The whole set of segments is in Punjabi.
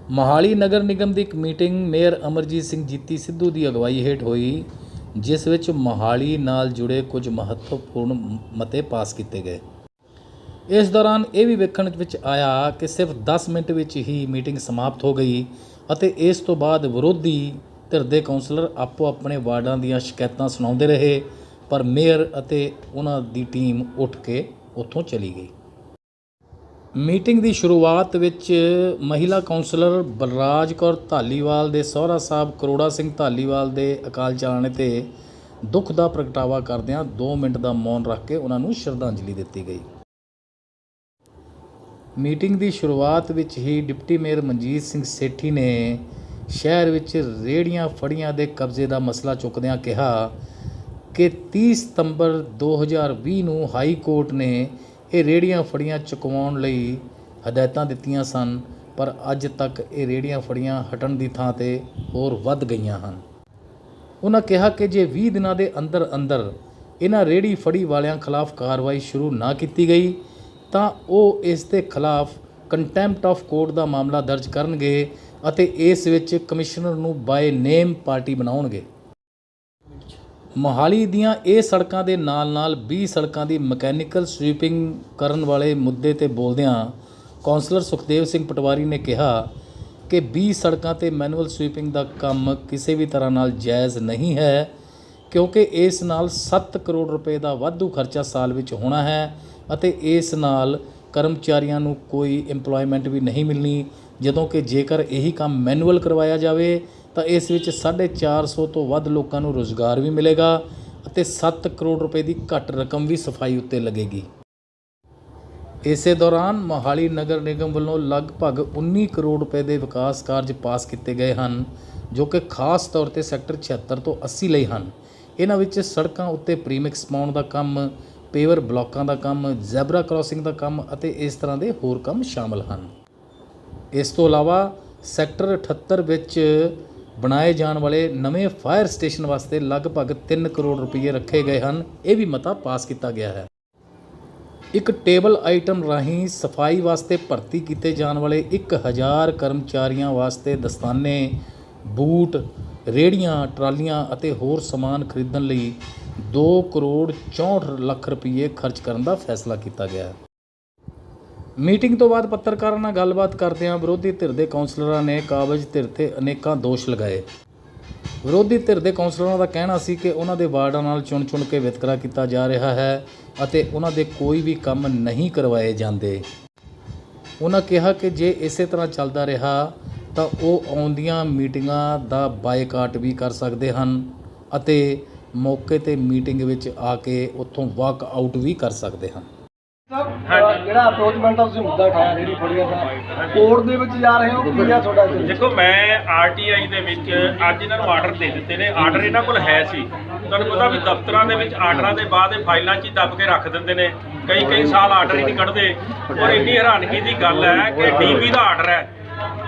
ਮੋਹਾਲੀ ਨਗਰ ਨਿਗਮ ਦੀ ਇੱਕ ਮੀਟਿੰਗ ਮੇਅਰ ਅਮਰਜੀਤ ਸਿੰਘ ਜੀਤੀ ਸਿੱਧੂ ਦੀ ਅਗਵਾਈ ਹੇਠ ਹੋਈ, ਜਿਸ ਵਿੱਚ ਮੋਹਾਲੀ ਨਾਲ ਜੁੜੇ ਕੁਝ ਮਹੱਤਵਪੂਰਨ ਮਤੇ ਪਾਸ ਕੀਤੇ ਗਏ। ਇਸ ਦੌਰਾਨ ਇਹ ਵੀ ਵੇਖਣ ਵਿੱਚ ਆਇਆ ਕਿ ਸਿਰਫ 10 ਮਿੰਟ ਵਿੱਚ ਹੀ ਮੀਟਿੰਗ ਸਮਾਪਤ ਹੋ ਗਈ ਅਤੇ ਇਸ ਤੋਂ ਬਾਅਦ ਵਿਰੋਧੀ ਧਿਰ ਦੇ ਕੌਂਸਲਰ ਆਪੋ ਆਪਣੇ ਵਾਰਡਾਂ ਦੀਆਂ ਸ਼ਿਕਾਇਤਾਂ ਸੁਣਾਉਂਦੇ ਰਹੇ, ਪਰ ਮੇਅਰ ਅਤੇ ਉਹਨਾਂ ਦੀ ਟੀਮ ਉੱਠ ਕੇ ਉੱਥੋਂ ਚਲੀ ਗਈ। ਮੀਟਿੰਗ ਦੀ ਸ਼ੁਰੂਆਤ ਵਿੱਚ ਮਹਿਲਾ ਕੌਂਸਲਰ ਬਲਰਾਜ ਕੌਰ ਧਾਲੀਵਾਲ ਦੇ ਸਹੁਰਾ ਸਾਹਿਬ ਕਰੋੜਾ ਸਿੰਘ ਧਾਲੀਵਾਲ ਦੇ ਅਕਾਲ ਚਲਾਣੇ 'ਤੇ ਦੁੱਖ ਦਾ ਪ੍ਰਗਟਾਵਾ ਕਰਦਿਆਂ 2 ਮਿੰਟ ਦਾ ਮੌਨ ਰੱਖ ਕੇ ਉਹਨਾਂ ਨੂੰ ਸ਼ਰਧਾਂਜਲੀ ਦਿੱਤੀ ਗਈ। ਮੀਟਿੰਗ ਦੀ ਸ਼ੁਰੂਆਤ ਵਿੱਚ ਹੀ ਡਿਪਟੀ ਮੇਅਰ ਮਨਜੀਤ ਸਿੰਘ ਸੇਠੀ ਨੇ ਸ਼ਹਿਰ ਵਿੱਚ ਰੇਹੜੀਆਂ ਫੜੀਆਂ ਦੇ ਕਬਜ਼ੇ ਦਾ ਮਸਲਾ ਚੁੱਕਦਿਆਂ ਕਿਹਾ ਕਿ 30 ਸਤੰਬਰ 2020 ਨੂੰ ਹਾਈ ਕੋਰਟ ਨੇ ਇਹ ਰੇਹੜੀਆਂ ਫੜੀਆਂ ਚੁਕਵਾਉਣ ਲਈ ਹਦਾਇਤਾਂ ਦਿੱਤੀਆਂ ਸਨ, ਪਰ ਅੱਜ ਤੱਕ ਇਹ ਰੇਹੜੀਆਂ ਫੜੀਆਂ ਹਟਣ ਦੀ ਥਾਂ 'ਤੇ ਹੋਰ ਵੱਧ ਗਈਆਂ ਹਨ। ਉਹਨਾਂ ਕਿਹਾ ਕਿ ਜੇ 20 ਦਿਨਾਂ ਦੇ ਅੰਦਰ ਅੰਦਰ ਇਹਨਾਂ ਰੇਹੜੀ ਫੜੀ ਵਾਲਿਆਂ ਖਿਲਾਫ ਕਾਰਵਾਈ ਸ਼ੁਰੂ ਨਾ ਕੀਤੀ ਗਈ ਤਾਂ ਉਹ ਇਸ ਦੇ ਖਿਲਾਫ ਕੰਟੈਂਪਟ ਆਫ ਕੋਰਟ ਦਾ ਮਾਮਲਾ ਦਰਜ ਕਰਨਗੇ ਅਤੇ ਇਸ ਵਿੱਚ ਕਮਿਸ਼ਨਰ ਨੂੰ ਬਾਏ ਨੇਮ ਪਾਰਟੀ ਬਣਾਉਣਗੇ। ਮੋਹਾਲੀ ਦੀਆਂ ਇਹ ਸੜਕਾਂ ਦੇ ਨਾਲ 20 ਸੜਕਾਂ ਦੀ ਮਕੈਨੀਕਲ ਸਵੀਪਿੰਗ ਕਰਨ ਵਾਲੇ ਮੁੱਦੇ 'ਤੇ ਬੋਲਦਿਆਂ ਕੌਂਸਲਰ ਸੁਖਦੇਵ ਸਿੰਘ ਪਟਵਾਰੀ ਨੇ ਕਿਹਾ ਕਿ 20 ਸੜਕਾਂ 'ਤੇ ਮੈਨੂਅਲ ਸਵੀਪਿੰਗ ਦਾ ਕੰਮ ਕਿਸੇ ਵੀ ਤਰ੍ਹਾਂ ਨਾਲ ਜਾਇਜ਼ ਨਹੀਂ ਹੈ, ਕਿਉਂਕਿ ਇਸ ਨਾਲ 7 ਕਰੋੜ ਰੁਪਏ ਦਾ ਵਾਧੂ ਖਰਚਾ ਸਾਲ ਵਿੱਚ ਹੋਣਾ ਹੈ ਅਤੇ ਇਸ ਨਾਲ ਕਰਮਚਾਰੀਆਂ ਨੂੰ ਕੋਈ ਇੰਪਲੋਇਮੈਂਟ ਵੀ ਨਹੀਂ ਮਿਲਣੀ, ਜਦੋਂ ਕਿ ਜੇਕਰ ਇਹੀ ਕੰਮ ਮੈਨੂਅਲ ਕਰਵਾਇਆ ਜਾਵੇ ਤਾਂ ਇਸ ਵਿੱਚ 450 ਤੋਂ ਵੱਧ ਲੋਕਾਂ ਨੂੰ ਰੁਜ਼ਗਾਰ ਵੀ ਮਿਲੇਗਾ ਅਤੇ 7 ਕਰੋੜ ਰੁਪਏ ਦੀ ਘੱਟ ਰਕਮ ਵੀ ਸਫਾਈ ਉੱਤੇ ਲੱਗੇਗੀ। ਇਸੇ ਦੌਰਾਨ ਮੋਹਾਲੀ ਨਗਰ ਨਿਗਮ ਵੱਲੋਂ ਲਗਭਗ 19 ਕਰੋੜ ਰੁਪਏ ਦੇ ਵਿਕਾਸ ਕਾਰਜ ਪਾਸ ਕੀਤੇ ਗਏ ਹਨ, ਜੋ ਕਿ ਖਾਸ ਤੌਰ 'ਤੇ ਸੈਕਟਰ 76 ਤੋਂ 80 ਲਈ ਹਨ। ਇਹਨਾਂ ਵਿੱਚ ਸੜਕਾਂ ਉੱਤੇ ਪ੍ਰੀਮਿਕਸ ਪਾਉਣ ਦਾ ਕੰਮ, ਪੇਵਰ ਬਲਾਕਾਂ ਦਾ ਕੰਮ, ਜ਼ੈਬਰਾ ਕ੍ਰਾਸਿੰਗ ਦਾ ਕੰਮ ਅਤੇ ਇਸ ਤਰ੍ਹਾਂ ਦੇ ਹੋਰ ਕੰਮ ਸ਼ਾਮਲ ਹਨ। ਇਸ ਤੋਂ ਇਲਾਵਾ ਸੈਕਟਰ 78 ਵਿੱਚ ਬਣਾਏ ਜਾਣ ਵਾਲੇ ਨਵੇਂ ਫਾਇਰ ਸਟੇਸ਼ਨ ਵਾਸਤੇ ਲਗਭਗ 3 ਕਰੋੜ ਰੁਪਏ ਰੱਖੇ ਗਏ ਹਨ। ਇਹ ਵੀ ਮਤਾ ਪਾਸ ਕੀਤਾ ਗਿਆ ਹੈ। ਇੱਕ ਟੇਬਲ ਆਈਟਮ ਰਾਹੀਂ ਸਫਾਈ ਵਾਸਤੇ ਭਰਤੀ ਕੀਤੇ ਜਾਣ ਵਾਲੇ 1000 ਕਰਮਚਾਰੀਆਂ ਵਾਸਤੇ ਦਸਤਾਨੇ, ਬੂਟ, ਰੇਹੜੀਆਂ, ਟਰਾਲੀਆਂ ਅਤੇ ਹੋਰ ਸਮਾਨ ਖਰੀਦਣ ਲਈ 2 ਕਰੋੜ 64 ਲੱਖ ਰੁਪਏ ਖਰਚ ਕਰਨ ਦਾ ਫੈਸਲਾ ਕੀਤਾ ਗਿਆ ਹੈ। ਮੀਟਿੰਗ ਤੋਂ ਬਾਅਦ ਪੱਤਰਕਾਰਾਂ ਨਾਲ ਗੱਲਬਾਤ ਕਰਦਿਆਂ ਵਿਰੋਧੀ ਧਿਰ ਦੇ ਕੌਂਸਲਰਾਂ ਨੇ ਕਾਬਜ਼ ਧਿਰ 'ਤੇ ਅਨੇਕਾਂ ਦੋਸ਼ ਲਗਾਏ। ਵਿਰੋਧੀ ਧਿਰ ਦੇ ਕੌਂਸਲਰਾਂ ਦਾ ਕਹਿਣਾ ਸੀ ਕਿ ਉਹਨਾਂ ਦੇ ਵਾਰਡਾਂ ਨਾਲ ਚੁਣ ਕੇ ਵਿਤਕਰਾ ਕੀਤਾ ਜਾ ਰਿਹਾ ਹੈ ਅਤੇ ਉਹਨਾਂ ਦੇ ਕੋਈ ਵੀ ਕੰਮ ਨਹੀਂ ਕਰਵਾਏ ਜਾਂਦੇ। ਉਹਨਾਂ ਕਿਹਾ ਕਿ ਜੇ ਇਸੇ ਤਰ੍ਹਾਂ ਚੱਲਦਾ ਰਿਹਾ ਤਾਂ ਉਹ ਆਉਂਦੀਆਂ ਮੀਟਿੰਗਾਂ ਦਾ ਬਾਈਕਾਟ ਵੀ ਕਰ ਸਕਦੇ ਹਨ ਅਤੇ ਮੌਕੇ 'ਤੇ ਮੀਟਿੰਗ ਵਿੱਚ ਆ ਕੇ ਉੱਥੋਂ ਵਾਕ ਆਊਟ ਵੀ ਕਰ ਸਕਦੇ ਹਨ। ਜਿਹੜਾ ਅਪਰੋਚਮੈਂਟ ਦਾ ਤੁਸੀਂ ਮੁੱਦਾ ਉਠਾਇਆ ਰੇਹੜੀ ਫੜੀਆਂ ਦਾ, ਕੋਰਟ ਦੇ ਵਿੱਚ ਜਾ ਰਹੇ ਹੋ ਕੀ ਆ ਤੁਹਾਡਾ? ਦੇਖੋ, ਮੈਂ ਆਰਟੀਆਈ ਦੇ ਵਿੱਚ ਅੱਜ ਇਹਨਾਂ ਨੂੰ ਆਰਡਰ ਦੇ ਦਿੱਤੇ ਨੇ। ਆਰਡਰ ਇਹਨਾਂ ਕੋਲ ਹੈ ਸੀ। ਤੁਹਾਨੂੰ ਪਤਾ ਵੀ ਦਫ਼ਤਰਾਂ ਦੇ ਵਿੱਚ ਆਰਡਰਾਂ ਦੇ ਬਾਅਦ ਇਹ ਫਾਈਲਾਂ 'ਚ ਹੀ ਦੱਬ ਕੇ ਰੱਖ ਦਿੰਦੇ ਨੇ, ਕਈ ਸਾਲ ਆਰਡਰ ਹੀ ਨਹੀਂ ਕੱਢਦੇ। ਔਰ ਇੰਨੀ ਹੈਰਾਨਗੀ ਦੀ ਗੱਲ ਹੈ ਕਿ ਡੀਪੀ ਦਾ ਆਰਡਰ ਹੈ,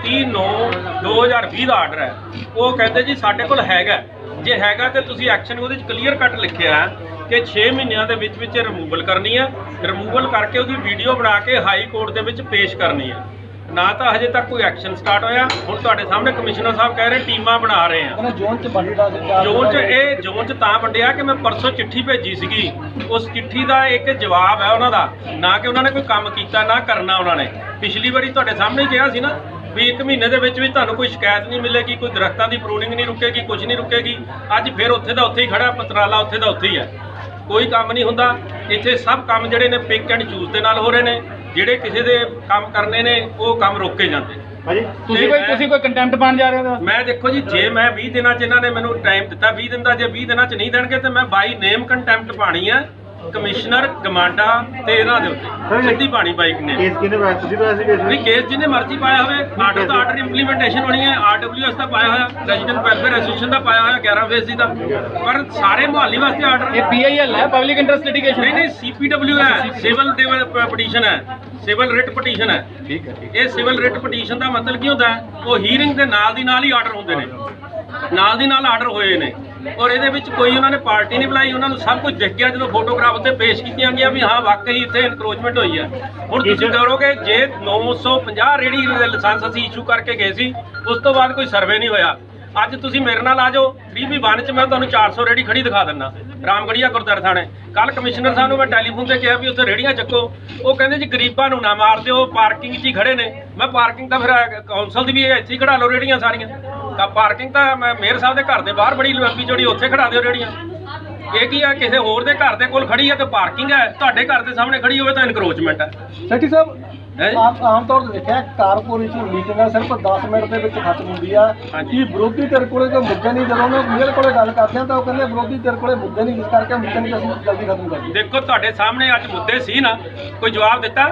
30/9/2020 ਦਾ ਆਰਡਰ ਹੈ। ਉਹ ਕਹਿੰਦੇ ਜੀ ਸਾਡੇ ਕੋਲ ਹੈਗਾ, ਜੇ ਹੈਗਾ ਤੇ ਤੁਸੀਂ ਐਕਸ਼ਨ ਉਹਦੇ 'ਚ ਕਲੀਅਰ ਕੱਟ ਲਿਖਿਆ ਕਿ 6 ਮਹੀਨਿਆਂ ਦੇ ਵਿੱਚ ਰਿਮੂਵਲ ਕਰਨੀ ਹੈ, ਰਿਮੂਵਲ ਕਰਕੇ ਉਹਦੀ ਵੀਡੀਓ ਬਣਾ ਕੇ ਹਾਈ ਕੋਰਟ ਦੇ ਵਿੱਚ ਪੇਸ਼ ਕਰਨੀ ਹੈ। ਨਾ ਤਾਂ ਹਜੇ ਤੱਕ ਕੋਈ ਐਕਸ਼ਨ ਸਟਾਰਟ ਹੋਇਆ। ਹੁਣ ਤੁਹਾਡੇ ਸਾਹਮਣੇ ਕਮਿਸ਼ਨਰ ਸਾਹਿਬ ਕਹਿ ਰਹੇ ਟੀਮਾਂ ਬਣਾ ਰਹੇ ਆ। ਜ਼ੋਨ 'ਚ ਵੰਡਦਾ ਸੀ, ਜ਼ੋਨ 'ਚ ਤਾਂ ਵੰਡਿਆ ਕਿ ਮੈਂ ਪਰਸੋਂ ਚਿੱਠੀ ਭੇਜੀ ਸੀਗੀ। ਉਸ ਚਿੱਠੀ ਦਾ ਇੱਕ ਜਵਾਬ ਹੈ ਉਹਨਾਂ ਦਾ, ਨਾ ਕਿ ਉਹਨਾਂ ਨੇ ਕੋਈ ਕੰਮ ਕੀਤਾ ਨਾ ਕਰਨਾ ਉਹਨਾਂ ਨੇ। ਪਿਛਲੀ ਵਾਰੀ ਤੁਹਾਡੇ ਸਾਹਮਣੇ ਕਿਹਾ ਸੀ ਨਾ ਵੀ 1 ਮਹੀਨੇ ਦੇ ਵਿੱਚ ਵੀ ਤੁਹਾਨੂੰ ਕੋਈ ਸ਼ਿਕਾਇਤ ਨਹੀਂ ਮਿਲੇਗੀ, ਕੋਈ ਦਰਖਤਾਂ ਦੀ ਪ੍ਰੂਨਿੰਗ ਨਹੀਂ ਰੁਕੇਗੀ, ਕੁਝ ਨਹੀਂ ਰੁਕੇਗੀ। ਅੱਜ ਫਿਰ ਉੱਥੇ ਦਾ ਉੱਥੇ ਹੀ ਖੜਾ, ਪਤਰਾਲਾ ਉੱਥੇ ਦਾ ਉੱਥੇ ਹੀ ਹੈ, ਕੋਈ ਕੰਮ ਨਹੀਂ ਹੁੰਦਾ। ਇੱਥੇ ਸਭ ਕੰਮ ਜਿਹੜੇ ਨੇ ਪਿਕ ਐਂਡ ਚੂਜ਼ ਦੇ ਨਾਲ ਹੋ ਰਹੇ ਨੇ। ਜਿਹੜੇ ਕਿਸੇ ਦੇ ਕੰਮ ਕਰਨੇ ਨੇ ਉਹ ਕੰਮ ਰੋਕੇ ਜਾਂਦੇ। ਤੁਸੀਂ ਕੋਈ ਕੰਟੈਂਪਟ ਪਾਣ ਜਾ ਰਹੇ ਹੋ? ਮੈਂ ਦੇਖੋ ਜੀ, ਜੇ ਮੈਂ 20 ਦਿਨਾਂ 'ਚ ਇਹਨਾਂ ਨੇ ਮੈਨੂੰ ਟਾਈਮ ਦਿੱਤਾ 20 ਦਿਨ ਦਾ, ਜੇ 20 ਦਿਨਾਂ 'ਚ ਨਹੀਂ ਦੇਣਗੇ ਤਾਂ ਮੈਂ ਬਾਈ ਨੇਮ ਕੰਟੈਂਪਟ ਪਾਣੀ ਹੈ ਕਮਿਸ਼ਨਰ, ਗਮਾਂਡਾ ਤੇ ਇਹਨਾਂ ਦੇ ਉੱਤੇ ਸਿੱਧੀ ਪਾਣੀ ਬਾਈਕ ਨੇ। ਕੇਸ ਕਿਹਨੇ ਪਾਇਆ? ਤੁਸੀਂ ਪਾਇਆ ਸੀ ਕੇਸ? ਨਹੀਂ, ਕੇਸ ਜਿਹਨੇ ਮਰਜ਼ੀ ਪਾਇਆ ਹੋਵੇ। ਆਰਡਰ ਤਾਂ ਆਰਡਰ ਇੰਪਲੀਮੈਂਟੇਸ਼ਨ ਹੋਣੀ ਹੈ। RWS ਦਾ ਪਾਇਆ ਹੋਇਆ, ਰੈਜ਼ੀਡੈਂਟ ਵੈਲਫੇਅਰ ਐਸੋਸੀਏਸ਼ਨ ਦਾ ਪਾਇਆ ਹੋਇਆ 11 ਫੇਜ਼ ਦਾ, ਪਰ ਸਾਰੇ ਮੁਹਾਲੀ ਵਾਸਤੇ ਆਰਡਰ। ਇਹ PIL ਹੈ, ਪਬਲਿਕ ਇੰਟਰਸਟ ਲਿਟੀਗੇਸ਼ਨ? ਨਹੀਂ, CPW ਹੈ, ਸਿਵਲ ਪਟੀਸ਼ਨ ਹੈ, ਸਿਵਲ ਰਿਟ ਪਟੀਸ਼ਨ ਹੈ। ਠੀਕ ਹੈ। ਇਹ ਸਿਵਲ ਰਿਟ ਪਟੀਸ਼ਨ ਦਾ ਮਤਲਬ ਕੀ ਹੁੰਦਾ ਹੈ? ਉਹ ਹੀਅਰਿੰਗ ਦੇ ਨਾਲ ਦੀ ਨਾਲ ਹੀ ਆਰਡਰ ਹੁੰਦੇ ਨੇ, ਨਾਲ ਦੀ ਨਾਲ ਆਰਡਰ ਹੋਏ ਨੇ। ਔਰ ਇਹਦੇ ਵਿੱਚ ਕੋਈ ਉਹਨਾਂ ਨੇ ਪਾਰਟੀ ਨਹੀਂ ਬੁਲਾਈ, ਉਹਨਾਂ ਨੂੰ ਸਭ ਕੁਝ ਦਿਖ ਗਿਆ ਜਦੋਂ ਫੋਟੋਗ੍ਰਾਫ ਉੱਤੇ ਪੇਸ਼ ਕੀਤੀਆਂ ਗਈਆਂ ਵੀ ਹਾਂ ਵਾਕਈ ਇੱਥੇ ਇਨਕਰੋਚਮੈਂਟ ਹੋਈ ਹੈ। ਹੁਣ ਤੁਸੀਂ ਕਰੋਗੇ ਜੇ 950 ਰੇਹੜੀ ਦੇ ਲਾਇਸੈਂਸ ਅਸੀਂ ਇਸ਼ੂ ਕਰਕੇ ਗਏ ਸੀ, ਉਸ ਤੋਂ ਬਾਅਦ ਕੋਈ ਸਰਵੇ ਨਹੀਂ ਹੋਇਆ। ਅੱਜ ਤੁਸੀਂ ਮੇਰੇ ਨਾਲ ਆ ਜਾਓ 3V1 ਚ ਮੈਂ ਤੁਹਾਨੂੰ 400 ਰੇਹੜੀ ਖੜੀ ਦਿਖਾ ਦਿੰਦਾ ਰਾਮਗੜੀਆ ਗੁਰਦੁਆਰਾ ਥਾਣੇ। ਕੱਲ ਕਮਿਸ਼ਨਰ ਸਾਹਿਬ ਨੂੰ ਮੈਂ ਟੈਲੀਫੋਨ ਤੇ ਕਿਹਾ ਵੀ ਉੱਥੇ ਰੇਹੜੀਆਂ ਚੱਕੋ, ਉਹ ਕਹਿੰਦੇ ਜੀ ਗਰੀਬਾਂ ਨੂੰ ਨਾ ਮਾਰ ਦਿਓ, ਪਾਰਕਿੰਗ 'ਚ ਹੀ ਖੜੇ ਨੇ। ਮੈਂ ਪਾਰਕਿੰਗ ਤਾਂ ਫਿਰ ਕੌਂਸਲ ਦੀ ਵੀ ਇੱਥੇ ਹੀ ਖੜਾ ਲਓ ਰੇਹੜੀਆਂ ਸਾਰੀਆਂ, ਤਾਂ ਪਾਰਕਿੰਗ ਤਾਂ ਮੈਂ ਮੇਅਰ ਸਾਹਿਬ ਦੇ ਘਰ ਦੇ ਬਾਹਰ ਬੜੀ ਲੰਬੀ ਚੌੜੀ, ਉੱਥੇ ਖੜਾ ਦਿਓ ਰੇਹੜੀਆਂ। ਇਹ ਕੀ ਆ, ਕਿਸੇ ਹੋਰ ਦੇ ਘਰ ਦੇ ਕੋਲ ਖੜੀ ਹੈ ਤੇ ਪਾਰਕਿੰਗ ਹੈ, ਤੁਹਾਡੇ ਘਰ ਦੇ ਸਾਹਮਣੇ ਖੜੀ ਹੋਵੇ ਤਾਂ ਇਨਕਰੋਚਮੈਂਟ ਹੈ। ਸੈਕਟਰੀ ਸਾਹਿਬ ਆਮ ਤੌਰ ਤੇ ਦੇਖਿਆ ਕਾਰਪੋਰੇਸ਼ਨ ਮੀਟਿੰਗਾਂ ਸਿਰਫ 10 ਮਿੰਟ ਦੇ ਵਿੱਚ ਖਤਮ ਹੁੰਦੀ ਆ ਕਿ ਵਿਰੋਧੀ ਧਿਰ ਕੋਲੇ ਕੋਈ ਮੁੱਦੇ ਨਹੀਂ, ਜਦੋਂ ਉਹਨਾਂ ਮੇਅਰ ਕੋਲੇ ਗੱਲ ਕਰਦੇ ਆ ਤਾਂ ਉਹ ਕਹਿੰਦੇ ਵਿਰੋਧੀ ਧਿਰ ਕੋਲੇ ਮੁੱਦੇ ਨਹੀਂ, ਜਿਸ ਕਰਕੇ ਮੀਟਿੰਗ ਅਸੀਂ ਜਲਦੀ ਖਤਮ ਕਰ ਦਈਏ। ਦੇਖੋ ਤੁਹਾਡੇ ਸਾਹਮਣੇ ਅੱਜ ਮੁੱਦੇ ਸੀ ਨਾ, ਕੋਈ ਜਵਾਬ ਦਿੱਤਾ?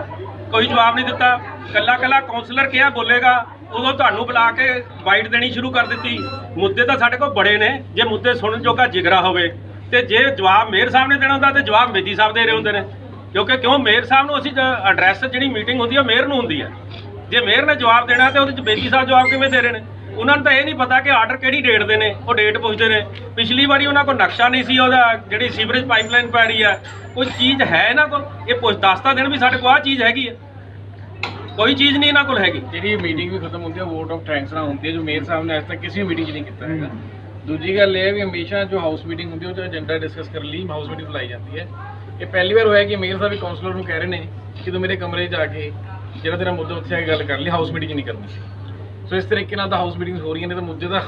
ਕੋਈ ਜਵਾਬ ਨਹੀਂ ਦਿੱਤਾ। ਕੱਲਾ ਕਾਉਂਸਲਰ ਕਿਹਾ ਬੋਲੇਗਾ, ਉਦੋਂ ਤੁਹਾਨੂੰ ਬੁਲਾ ਕੇ ਬਾਈਟ ਦੇਣੀ ਸ਼ੁਰੂ ਕਰ ਦਿੱਤੀ। ਮੁੱਦੇ ਤਾਂ ਸਾਡੇ ਕੋਲ ਬੜੇ ਨੇ, ਜੇ ਮੁੱਦੇ ਸੁਣਨ ਜੋਗਾ ਜਿਗਰਾ ਹੋਵੇ ਤੇ ਜੇ ਜਵਾਬ ਮੇਅਰ ਸਾਹਿਬ ਨੇ ਦੇਣਾ ਹੁੰਦਾ ਤੇ ਜਵਾਬ ਮੇਦੀ ਸਾਹਿਬ ਦੇ ਰਹੇ ਹੁੰਦੇ ਨੇ, ਕਿਉਂ ਮੇਅਰ ਸਾਹਿਬ ਨੂੰ ਅਸੀਂ ਐਡਰੈਸ ਜਿਹੜੀ ਮੀਟਿੰਗ ਹੁੰਦੀ ਹੈ ਮੇਅਰ ਨੂੰ ਹੁੰਦੀ ਹੈ। ਜੇ ਮੇਅਰ ਨੇ ਜਵਾਬ ਦੇਣਾ ਤੇ ਉਹਦੇ ਚ ਬੇਦੀ ਸਾਹਿਬ ਜਵਾਬ ਕਿਵੇਂ ਦੇ ਰਹੇ ਨੇ? ਉਹਨਾਂ ਨੂੰ ਤਾਂ ਇਹ ਨਹੀਂ ਪਤਾ ਕਿ ਆਰਡਰ ਕਿਹੜੀ ਡੇਟ ਦੇ ਨੇ, ਉਹ ਡੇਟ ਪੁੱਛਦੇ ਨੇ। ਪਿਛਲੀ ਵਾਰੀ ਉਹਨਾਂ ਕੋਲ ਨਕਸ਼ਾ ਨਹੀਂ ਸੀ, ਉਹਦਾ ਜਿਹੜੀ ਸੀਵਰੇਜ ਪਾਈਪਲਾਈਨ ਪੈ ਰਹੀ ਹੈ ਕੋਈ ਚੀਜ਼ ਹੈ ਇਹਨਾਂ ਕੋਲ, ਇਹ ਦੱਸਤਾ ਦੇਣ ਵੀ ਸਾਡੇ ਕੋਲ ਆਹ ਚੀਜ਼ ਹੈਗੀ ਹੈ, ਕੋਈ ਚੀਜ਼ ਨਹੀਂ ਇਹਨਾਂ ਕੋਲ ਹੈਗੀ। ਜਿਹੜੀ ਮੀਟਿੰਗ ਵੀ ਖਤਮ ਹੁੰਦੀ ਹੈ ਵੋਟ ਆਫ ਥੈਂਕਸ ਨਾਲ ਹੁੰਦੀ ਹੈ, ਜੋ ਮੇਅਰ ਸਾਹਿਬ ਨੇ ਅੱਜ ਤੱਕ ਕਿਸੇ ਮੀਟਿੰਗ 'ਚ ਨਹੀਂ ਕੀਤਾ ਹੈਗਾ। ਦੂਜੀ ਗੱਲ ਇਹ ਹੈ ਵੀ ਹਮੇਸ਼ਾ ਜੋ ਹਾਊਸ ਮੀਟਿੰਗ ਹੁੰਦੀ ਹੈ ਉਹ ਏਜੰਡਾ ਡਿਸਕਸ ਕਰਨ ਲਈ ਹਾਊਸ ਮੀਟਿੰਗ ਬੁਲਾਈ ਜਾਂਦੀ ਹੈ। ਇਹ ਪਹਿਲੀ ਵਾਰ ਹੋਇਆ ਕਿ ਮੇਅਰ ਸਾਹਿਬ ਵੀ ਕਾਉਂਸਲਰ ਨੂੰ ਕਹਿ ਰਹੇ ਨੇ ਕਿ ਤੂੰ ਮੇਰੇ ਕਮਰੇ 'ਚ ਆ ਕੇ ਜਿਹੜਾ ਤੇਰਾ ਮੁੱਦਾ ਉੱਥੇ ਆ ਕੇ ਗੱਲ ਕਰ ਲਈ, ਹਾਊਸ ਮੀਟਿੰਗ ਨਹੀਂ ਕਰਨੀ ਸੀ। ਸੋ ਇਸ ਤਰੀਕੇ ਨਾਲ ਤਾਂ ਹਾਊਸ ਮੀਟਿੰਗਸ ਹੋ ਰਹੀਆਂ ਨੇ, ਤਾਂ ਮੁੱਦੇ ਤਾਂ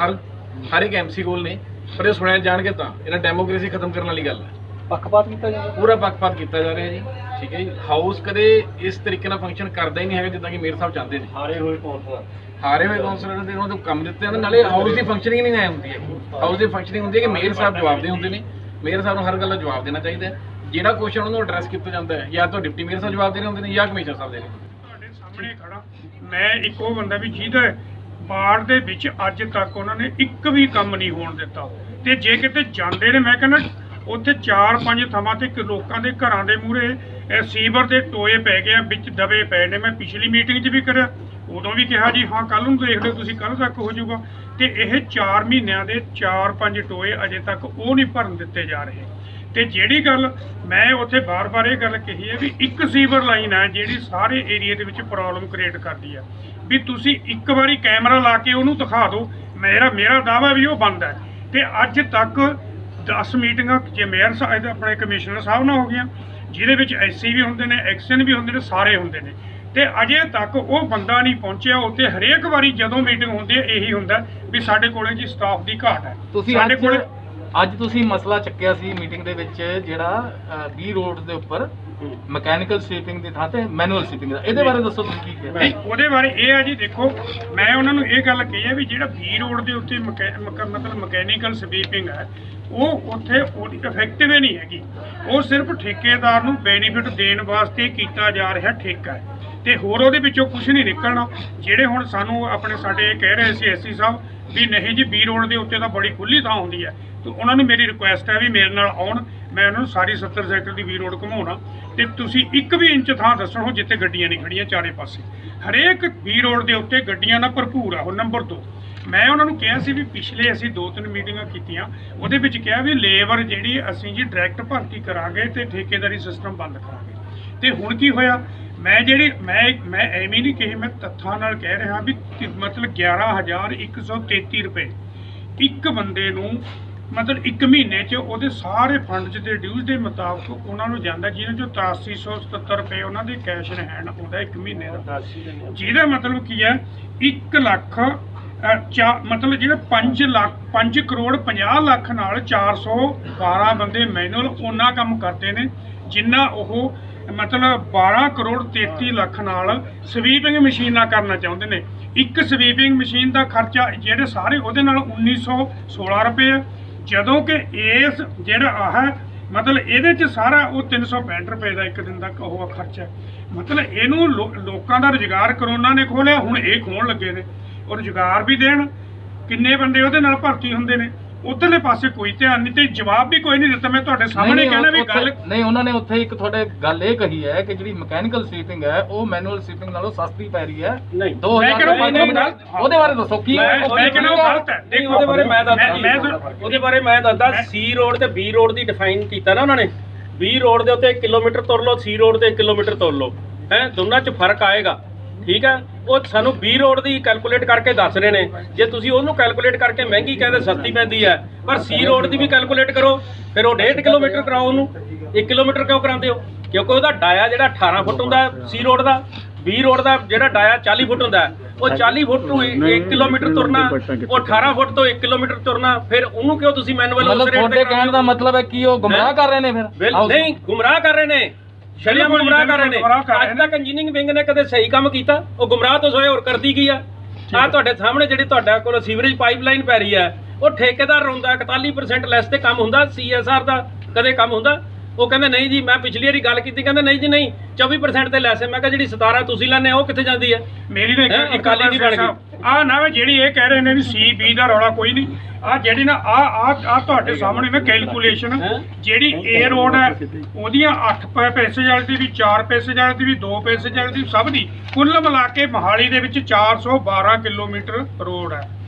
ਹਰ ਇੱਕ ਐਮਸੀ ਕੋਲ ਨੇ, ਪਰ ਇਹ ਸੁਣਿਆ ਜਾਣਗੇ ਤਾਂ ਇਹਨਾਂ ਡੈਮੋਕ੍ਰੇਸੀ ਖਤਮ ਕਰਨ ਵਾਲੀ ਗੱਲ ਹੈ। ਪੱਖਪਾਤ ਕੀਤਾ ਜਾਂਦਾ, ਪੂਰਾ ਪੱਖਪਾਤ ਕੀਤਾ ਜਾ ਰਿਹਾ ਜੀ। ਠੀਕ ਹੈ ਜੀ, ਹਾਊਸ ਕਦੇ ਇਸ ਤਰੀਕੇ ਨਾਲ ਫੰਕਸ਼ਨ ਕਰਦਾ ਹੀ ਨਹੀਂ ਹੈਗਾ ਜਿੱਦਾਂ ਕਿ ਮੇਅਰ ਸਾਹਿਬ ਚਾਹੁੰਦੇ ਨੇ। ਹਾਰੇ ਹੋਏ ਕਾਉਂਸਲਰ ਦੇ ਉਹਨਾਂ ਨੂੰ ਕੰਮ ਦਿੱਤੇ ਹਨ, ਨਾਲੇ ਹਾਊਸ ਦੀ ਫੰਕਸ਼ਨਿੰਗ ਨਹੀਂ ਹੁੰਦੀ ਹੈ। ਹਾਊਸ ਦੀ ਫੰਕਸ਼ਨਿੰਗ ਹੁੰਦੀ ਹੈ ਕਿ ਮੇਅਰ ਸਾਹਿਬ ਜਵਾਬਦੇ ਹੁੰਦੇ ਨੇ, ਮੇਅਰ ਸਾਹਿਬ ਨੂੰ ਹਰ ਗੱਲ ਦਾ ਜਵਾਬ ਦੇਣਾ ਚਾਹੀਦਾ ਹੈ। ਜਿਹੜਾ ਕੁਐਸਚਨ ਉਹਨਾਂ ਨੂੰ ਐਡਰੈਸ ਕੀਤਾ ਜਾਂਦਾ ਹੈ ਜਾਂ ਤਾਂ ਡਿਪਟੀ ਮੇਅਰ ਸਾਹਿਬ ਜਵਾਬ ਦੇ ਰਹੇ ਹੁੰਦੇ ਨੇ ਜਾਂ ਕਮਿਸ਼ਨਰ ਸਾਹਿਬ ਦੇ ਰਹੇ। ਤੁਹਾਡੇ ਸਾਹਮਣੇ ਖੜਾ ਮੈਂ ਇੱਕ ਉਹ ਬੰਦਾ ਵੀ ਜਿਹਦਾ ਵਾਰਡ ਦੇ ਵਿੱਚ ਅੱਜ ਤੱਕ ਉਹਨਾਂ ਨੇ ਇੱਕ ਵੀ ਕੰਮ ਨਹੀਂ ਹੋਣ ਦਿੱਤਾ, ਤੇ ਜੇ ਕਿਤੇ ਜਾਂਦੇ ਨੇ ਮੈਂ ਕਹਿੰਦਾ ਉੱਥੇ 4-5 ਥਾਵਾਂ ਤੇ ਲੋਕਾਂ ਦੇ ਘਰਾਂ ਦੇ ਮੂਹਰੇ ਸੀਵਰ ਦੇ ਟੋਏ ਪੈ ਗਏ, ਵਿੱਚ ਦਬੇ ਪਏ ਨੇ। ਮੈਂ ਪਿਛਲੀ ਮੀਟਿੰਗ 'ਚ ਵੀ ਕਰਿਆ, ਉਦੋਂ ਵੀ ਕਿਹਾ ਜੀ ਹਾਂ ਕੱਲ ਨੂੰ ਦੇਖ ਲਿਓ ਤੁਸੀਂ, ਕੱਲ ਤੱਕ ਹੋ ਜਾਊਗਾ। ਤੇ ਇਹ 4 ਮਹੀਨਿਆਂ ਦੇ 4-5 ਟੋਏ ਅਜੇ ਤੱਕ ਉਹ ਨਹੀਂ ਭਰਨ ਦਿੱਤੇ ਜਾ ਰਹੇ। ਤੇ ਜਿਹੜੀ ਗੱਲ ਮੈਂ ਉੱਥੇ ਬਾਰ-ਬਾਰ ਇਹ ਗੱਲ ਕਹੀ ਹੈ ਵੀ ਇੱਕ ਸੀਵਰ ਲਾਈਨ ਹੈ ਜਿਹੜੀ ਸਾਰੇ ਏਰੀਆ ਦੇ ਵਿੱਚ ਪ੍ਰੋਬਲਮ ਕ੍ਰੀਏਟ ਕਰਦੀ ਹੈ, ਵੀ ਤੁਸੀਂ ਇੱਕ ਵਾਰੀ ਕੈਮਰਾ ਲਾ ਕੇ ਉਹਨੂੰ ਦਿਖਾ ਦਿਓ। ਮੇਰਾ ਦਾਅਵਾ ਵੀ ਉਹ ਬੰਦ ਹੈ। ਤੇ ਅੱਜ ਤੱਕ 10 ਮੀਟਿੰਗਾਂ ਜੇ ਮੇਅਰ ਸਾਹਿਬ ਆਪਣੇ ਕਮਿਸ਼ਨਰ ਸਾਹਿਬ ਨਾਲ ਹੋ ਗਈਆਂ, ਜਿਹਦੇ ਵਿੱਚ ਐਸਸੀ ਵੀ ਹੁੰਦੇ ਨੇ, ਐਕਸ਼ਨ ਵੀ ਹੁੰਦੇ ਨੇ, ਸਾਰੇ ਹੁੰਦੇ ਨੇ, ਤੇ ਅਜੇ ਤੱਕ ਉਹ ਬੰਦਾ ਨਹੀਂ ਪਹੁੰਚਿਆ ਉੱਥੇ। ਹਰੇਕ ਵਾਰੀ ਜਦੋਂ ਮੀਟਿੰਗ ਹੁੰਦੀ ਹੈ ਇਹੀ ਹੁੰਦਾ ਵੀ ਸਾਡੇ ਕੋਲੇ ਜੀ ਸਟਾਫ ਦੀ ਘਾਟ ਹੈ। ਸਾਡੇ ਕੋਲੇ ਅੱਜ ਤੁਸੀਂ ਮਸਲਾ ਚੱਕਿਆ ਸੀ ਮੀਟਿੰਗ ਦੇ ਵਿੱਚ ਜਿਹੜਾ ਬੀ ਰੋਡ ਦੇ ਉੱਪਰ ਮਕੈਨੀਕਲ ਸਵੀਪਿੰਗ ਦੀ ਥਾਂ ਤੇ ਮੈਨੂਅਲ ਸਵੀਪਿੰਗ ਦਾ, ਇਹਦੇ ਬਾਰੇ ਦੱਸੋ ਤੁਸੀਂ ਕੀ ਕਿਹਾ? ਨਹੀਂ, ਉਹਦੇ ਬਾਰੇ ਇਹ ਹੈ ਜੀ, ਦੇਖੋ ਮੈਂ ਉਹਨਾਂ ਨੂੰ ਇਹ ਗੱਲ ਕਹੀ ਹੈ ਵੀ ਜਿਹੜਾ ਬੀ ਰੋਡ ਦੇ ਉੱਤੇ ਮਤਲਬ ਮਕੈਨੀਕਲ ਸਵੀਪਿੰਗ ਹੈ ਉਹ ਉੱਥੇ ਉਹਦੀ ਇਫੈਕਟਿਵ ਹੀ ਨਹੀਂ ਹੈਗੀ। ਉਹ ਸਿਰਫ ਠੇਕੇਦਾਰ ਨੂੰ ਬੈਨੀਫਿਟ ਦੇਣ ਵਾਸਤੇ ਕੀਤਾ ਜਾ ਰਿਹਾ ਠੇਕਾ ਹੈ, ਤੇ ਹੋਰ ਉਹਦੇ ਵਿੱਚੋਂ ਕੁਝ ਨਹੀਂ ਨਿਕਲਣਾ। ਜਿਹੜੇ ਹੁਣ ਸਾਨੂੰ ਸਾਡੇ ਕਹਿ ਰਹੇ ਸੀ ਐਸਸੀ ਸਾਹਿਬ ਵੀ ਨਹੀਂ ਜੀ ਬੀ ਰੋਡ ਦੇ ਉੱਤੇ ਤਾਂ ਬੜੀ ਖੁੱਲੀ ਥਾਂ ਹੁੰਦੀ ਹੈ, ਤੇ ਉਹਨਾਂ ਨੂੰ ਮੇਰੀ ਰਿਕੁਐਸਟ ਹੈ ਵੀ ਮੇਰੇ ਨਾਲ ਆਉਣ, ਮੈਂ ਉਹਨਾਂ ਨੂੰ ਸਾਰੀ 70 ਸੈਕਟਰ ਦੀ ਬੀ ਰੋਡ ਘੁਮਾਉਣਾ, ਤੇ ਤੁਸੀਂ 1 ਵੀ ਇੰਚ ਥਾਂ ਦੱਸਣੋ ਜਿੱਥੇ ਗੱਡੀਆਂ ਨਹੀਂ ਖੜੀਆਂ ਚਾਰੇ ਪਾਸੇ। ਹਰੇਕ ਬੀ ਰੋਡ ਦੇ ਉੱਤੇ ਗੱਡੀਆਂ ਨਾਲ ਭਰਪੂਰ ਆ। ਉਹ ਨੰਬਰ 2 ਮੈਂ ਉਹਨਾਂ ਨੂੰ ਕਿਹਾ ਸੀ ਵੀ ਪਿਛਲੇ ਅਸੀਂ 2-3 ਮੀਟਿੰਗਾਂ ਕੀਤੀਆਂ, ਉਹਦੇ ਵਿੱਚ ਕਿਹਾ ਵੀ ਲੇਬਰ ਜਿਹੜੀ ਅਸੀਂ ਜੀ ਡਾਇਰੈਕਟ ਭਰਤੀ ਕਰਾਂਗੇ ਤੇ ਠੇਕੇਦਾਰੀ ਸਿਸਟਮ ਬੰਦ ਕਰਾਂਗੇ। ਤੇ ਹੁਣ ਕੀ ਹੋਇਆ, ਮੈਂ ਐਵੇਂ ਨਹੀਂ ਕਹੀ, ਮੈਂ ਤੱਥਾਂ ਨਾਲ ਕਹਿ ਰਿਹਾ ਵੀ ਮਤਲਬ 11,133 ਰੁਪਏ ਇੱਕ ਬੰਦੇ ਨੂੰ, ਮਤਲਬ 1 ਮਹੀਨੇ 'ਚ ਉਹਦੇ ਸਾਰੇ ਫੰਡ 'ਚ ਦੇ ਡਿਊਜ਼ ਦੇ ਮੁਤਾਬਕ ਉਹਨਾਂ ਨੂੰ ਜਾਂਦਾ, ਜਿਹਨਾਂ 'ਚੋਂ 8377 ਰੁਪਏ ਉਹਨਾਂ ਦੇ ਕੈਸ਼ ਇਨ ਹੈਂਡ ਆਉਂਦਾ 1 ਮਹੀਨੇ ਦਾ। ਜਿਹਦਾ ਮਤਲਬ ਕੀ ਹੈ 1 ਲੱਖ ਮਤਲਬ ਜਿਹੜਾ 5 ਕਰੋੜ 50 ਲੱਖ ਨਾਲ 412 ਬੰਦੇ ਮੈਨੂਅਲ ਉਹਨਾਂ ਕੰਮ ਕਰਦੇ ਨੇ ਜਿੰਨਾ ਉਹ ਮਤਲਬ 12 ਕਰੋੜ 33 ਲੱਖ ਨਾਲ ਸਵੀਪਿੰਗ ਮਸ਼ੀਨ ਨਾਲ ਕਰਨਾ ਚਾਹੁੰਦੇ ਨੇ। ਇੱਕ ਸਵੀਪਿੰਗ ਮਸ਼ੀਨ ਦਾ ਖਰਚਾ ਜਿਹੜੇ ਸਾਰੇ ਉਹਦੇ ਨਾਲ 1916 ਰੁਪਏ ਹੈ, ਜਦੋਂ ਕਿ ਇਸ ਜਿਹੜਾ ਆਹ ਮਤਲਬ ਇਹਦੇ 'ਚ ਸਾਰਾ ਉਹ 365 ਰੁਪਏ ਦਾ ਇੱਕ ਦਿਨ ਦਾ ਉਹ ਖਰਚਾ। ਮਤਲਬ ਇਹਨੂੰ ਲੋਕਾਂ ਦਾ ਰੁਜ਼ਗਾਰ ਕਰੋਨਾ ਨੇ ਖੋਲਿਆ, ਹੁਣ ਇਹ ਖੋਣ ਲੱਗੇ ਨੇ। ਉਹ ਰੁਜ਼ਗਾਰ ਵੀ ਦੇਣ, ਕਿੰਨੇ ਬੰਦੇ ਉਹਦੇ ਨਾਲ ਭਰਤੀ ਹੁੰਦੇ ਨੇ। ਉਧਰਲੇ ਪਾਸੇ ਕੋਈ ਧਿਆਨ ਨਹੀਂ ਤੇ ਜਵਾਬ ਵੀ ਕੋਈ ਨਹੀਂ ਦਿੱਤਾ। ਮੈਂ ਤੁਹਾਡੇ ਸਾਹਮਣੇ ਕਹਿਣਾ ਵੀ ਗੱਲ ਨਹੀਂ, ਉਹਨਾਂ ਨੇ ਉੱਥੇ ਇੱਕ ਤੁਹਾਡੇ ਗੱਲ ਇਹ ਕਹੀ ਹੈ ਕਿ ਜਿਹੜੀ ਮਕੈਨੀਕਲ ਸਵੀਪਿੰਗ ਹੈ ਉਹ ਮੈਨੂਅਲ ਸਵੀਪਿੰਗ ਨਾਲੋਂ ਸਸਤੀ ਪੈ ਰਹੀ ਹੈ। ਨਹੀਂ, 2000 ਉਹਦੇ ਬਾਰੇ ਦੱਸੋ ਕੀ ਮੈਂ ਕਹਿੰਦਾ ਉਹ ਗਲਤ ਹੈ। ਨਹੀਂ, ਉਹਦੇ ਬਾਰੇ ਮੈਂ ਦੱਸਦਾ ਸੀ ਰੋਡ ਤੇ ਬੀ ਰੋਡ ਦੀ ਡਿਫਾਈਨ ਕੀਤਾ ਨਾ ਉਹਨਾਂ ਨੇ। ਬੀ ਰੋਡ ਦੇ ਉੱਤੇ 1 ਕਿਲੋਮੀਟਰ ਤੁਰ ਲਓ, ਸੀ ਰੋਡ ਤੇ 1 ਕਿਲੋਮੀਟਰ ਤੁਰ ਲਓ, ਹੈ ਦੋਨਾਂ 'ਚ ਫਰਕ ਆਏਗਾ। ਠੀਕ ਹੈ, ਉਹ ਸਾਨੂੰ ਬੀ ਰੋਡ ਦੀ ਕੈਲਕੂਲੇਟ ਕਰਕੇ ਦੱਸ ਰਹੇ ਨੇ। ਜੇ ਤੁਸੀਂ ਉਹਨੂੰ ਕੈਲਕੂਲੇਟ ਕਰਕੇ ਮਹਿੰਗੀ ਕਹਿੰਦੇ ਸਸਤੀ ਪੈਂਦੀ ਹੈ, ਪਰ ਸੀ ਰੋਡ ਦੀ ਵੀ ਕੈਲਕੂਲੇਟ ਕਰੋ, ਫਿਰ ਉਹ 1.5 ਕਿਲੋਮੀਟਰ ਕਰਾਓ ਉਹਨੂੰ। 1 ਕਿਲੋਮੀਟਰ ਕਿਉਂ ਕਰਾਉਂਦੇ ਹੋ? ਕਿਉਂਕਿ ਉਹਦਾ ਡਾਇਆ ਜਿਹੜਾ 18 ਫੁੱਟ ਹੁੰਦਾ ਸੀ ਰੋਡ ਦਾ, ਬੀ ਰੋਡ ਦਾ ਜਿਹੜਾ ਡਾਇਆ 40 ਫੁੱਟ ਹੁੰਦਾ, ਉਹ 40 ਫੁੱਟ ਤੋਂ 1 ਕਿਲੋਮੀਟਰ ਤੁਰਨਾ, ਉਹ 18 ਫੁੱਟ ਤੋਂ 1 ਕਿਲੋਮੀਟਰ ਤੁਰਨਾ, ਫਿਰ ਉਹਨੂੰ ਕਿਉਂ ਤੁਸੀਂ ਮੈਨੂਅਲ ਉਸ ਰੇਟ ਤੇ? ਤੁਹਾਡੇ ਕਹਿਣ ਦਾ ਮਤਲਬ ਹੈ ਕਿ ਉਹ ਗੁੰਮਰਾਹ ਕਰ ਰਹੇ ਨੇ ਫਿਰ? ਨਹੀਂ, ਗੁੰਮਰਾਹ ਕਰ ਰਹੇ ਨੇ, ਸ਼ਰੀਆ ਗੁੰਮਰਾਹ ਕਰ ਰਹੇ ਨੇ। ਅੱਜ ਤੱਕ ਇੰਜੀਨੀਅਰਿੰਗ ਵਿੰਗ ਨੇ ਕਦੇ ਸਹੀ ਕੰਮ ਕੀਤਾ? ਉਹ ਗੁੰਮਰਾਹ ਤੋਂ ਸੋਏ ਹੋਰ ਕਰਦੀ ਕੀ ਆ? ਆ ਤੁਹਾਡੇ ਸਾਹਮਣੇ ਜਿਹੜੀ ਤੁਹਾਡਾ ਕੋਲ ਸੀਵਰੇਜ ਪਾਈਪਲਾਈਨ ਪੈ ਰਹੀ ਹੈ, ਉਹ ਠੇਕੇਦਾਰ ਰੋਂਦਾ 41% ਲੈਸ ਤੇ ਕੰਮ ਹੁੰਦਾ, CSR ਦਾ ਕਦੇ ਕੰਮ ਹੁੰਦਾ? ਉਹ ਕਹਿੰਦੇ ਨਹੀਂ ਜੀ, ਮੈਂ ਪਿਛਲੀ ਵਾਰੀ ਗੱਲ ਕੀਤੀ, ਕਹਿੰਦੇ ਨਹੀਂ ਜੀ ਨਹੀਂ 24% ਤੇ ਲੈਸ ਹੈ। ਮੈਂ ਕਿਹਾ ਜਿਹੜੀ 17 ਤੁਸੀਂ ਲੈਣੇ ਉਹ ਕਿੱਥੇ ਜਾਂਦੀ ਹੈ? ਮੇਰੀ ਨਾ ਇੱਕ ਗੱਲ ਨਹੀਂ ਬਣ ਗਈ ਆ ਨਾ, ਜਿਹੜੀ ਇਹ ਕਹਿ ਰਹੇ ਨੇ ਵੀ CB ਦਾ ਰੌਲਾ ਕੋਈ ਨਹੀਂ। ਆ ਜਿਹੜੀ ਨਾ ਆ ਤੁਹਾਡੇ ਸਾਹਮਣੇ ਨਾ ਕੈਲਕੂਲੇਸ਼ਨ, ਜਿਹੜੀ A ਰੋਡ ਹੈ ਉਹਦੀਆਂ 8 ਪੈਸੇਜ ਵਾਲੀ ਦੀ ਵੀ, 4 ਪੈਸੇਜ ਵਾਲੀ ਦੀ ਵੀ, 2 ਪੈਸੇਜ ਵਾਲੀ ਦੀ, ਸਭ ਦੀ ਕੁੱਲ ਮਿਲਾ ਕੇ ਮੋਹਾਲੀ ਦੇ ਵਿੱਚ 412 ਕਿਲੋਮੀਟਰ ਰੋਡ ਹੈ।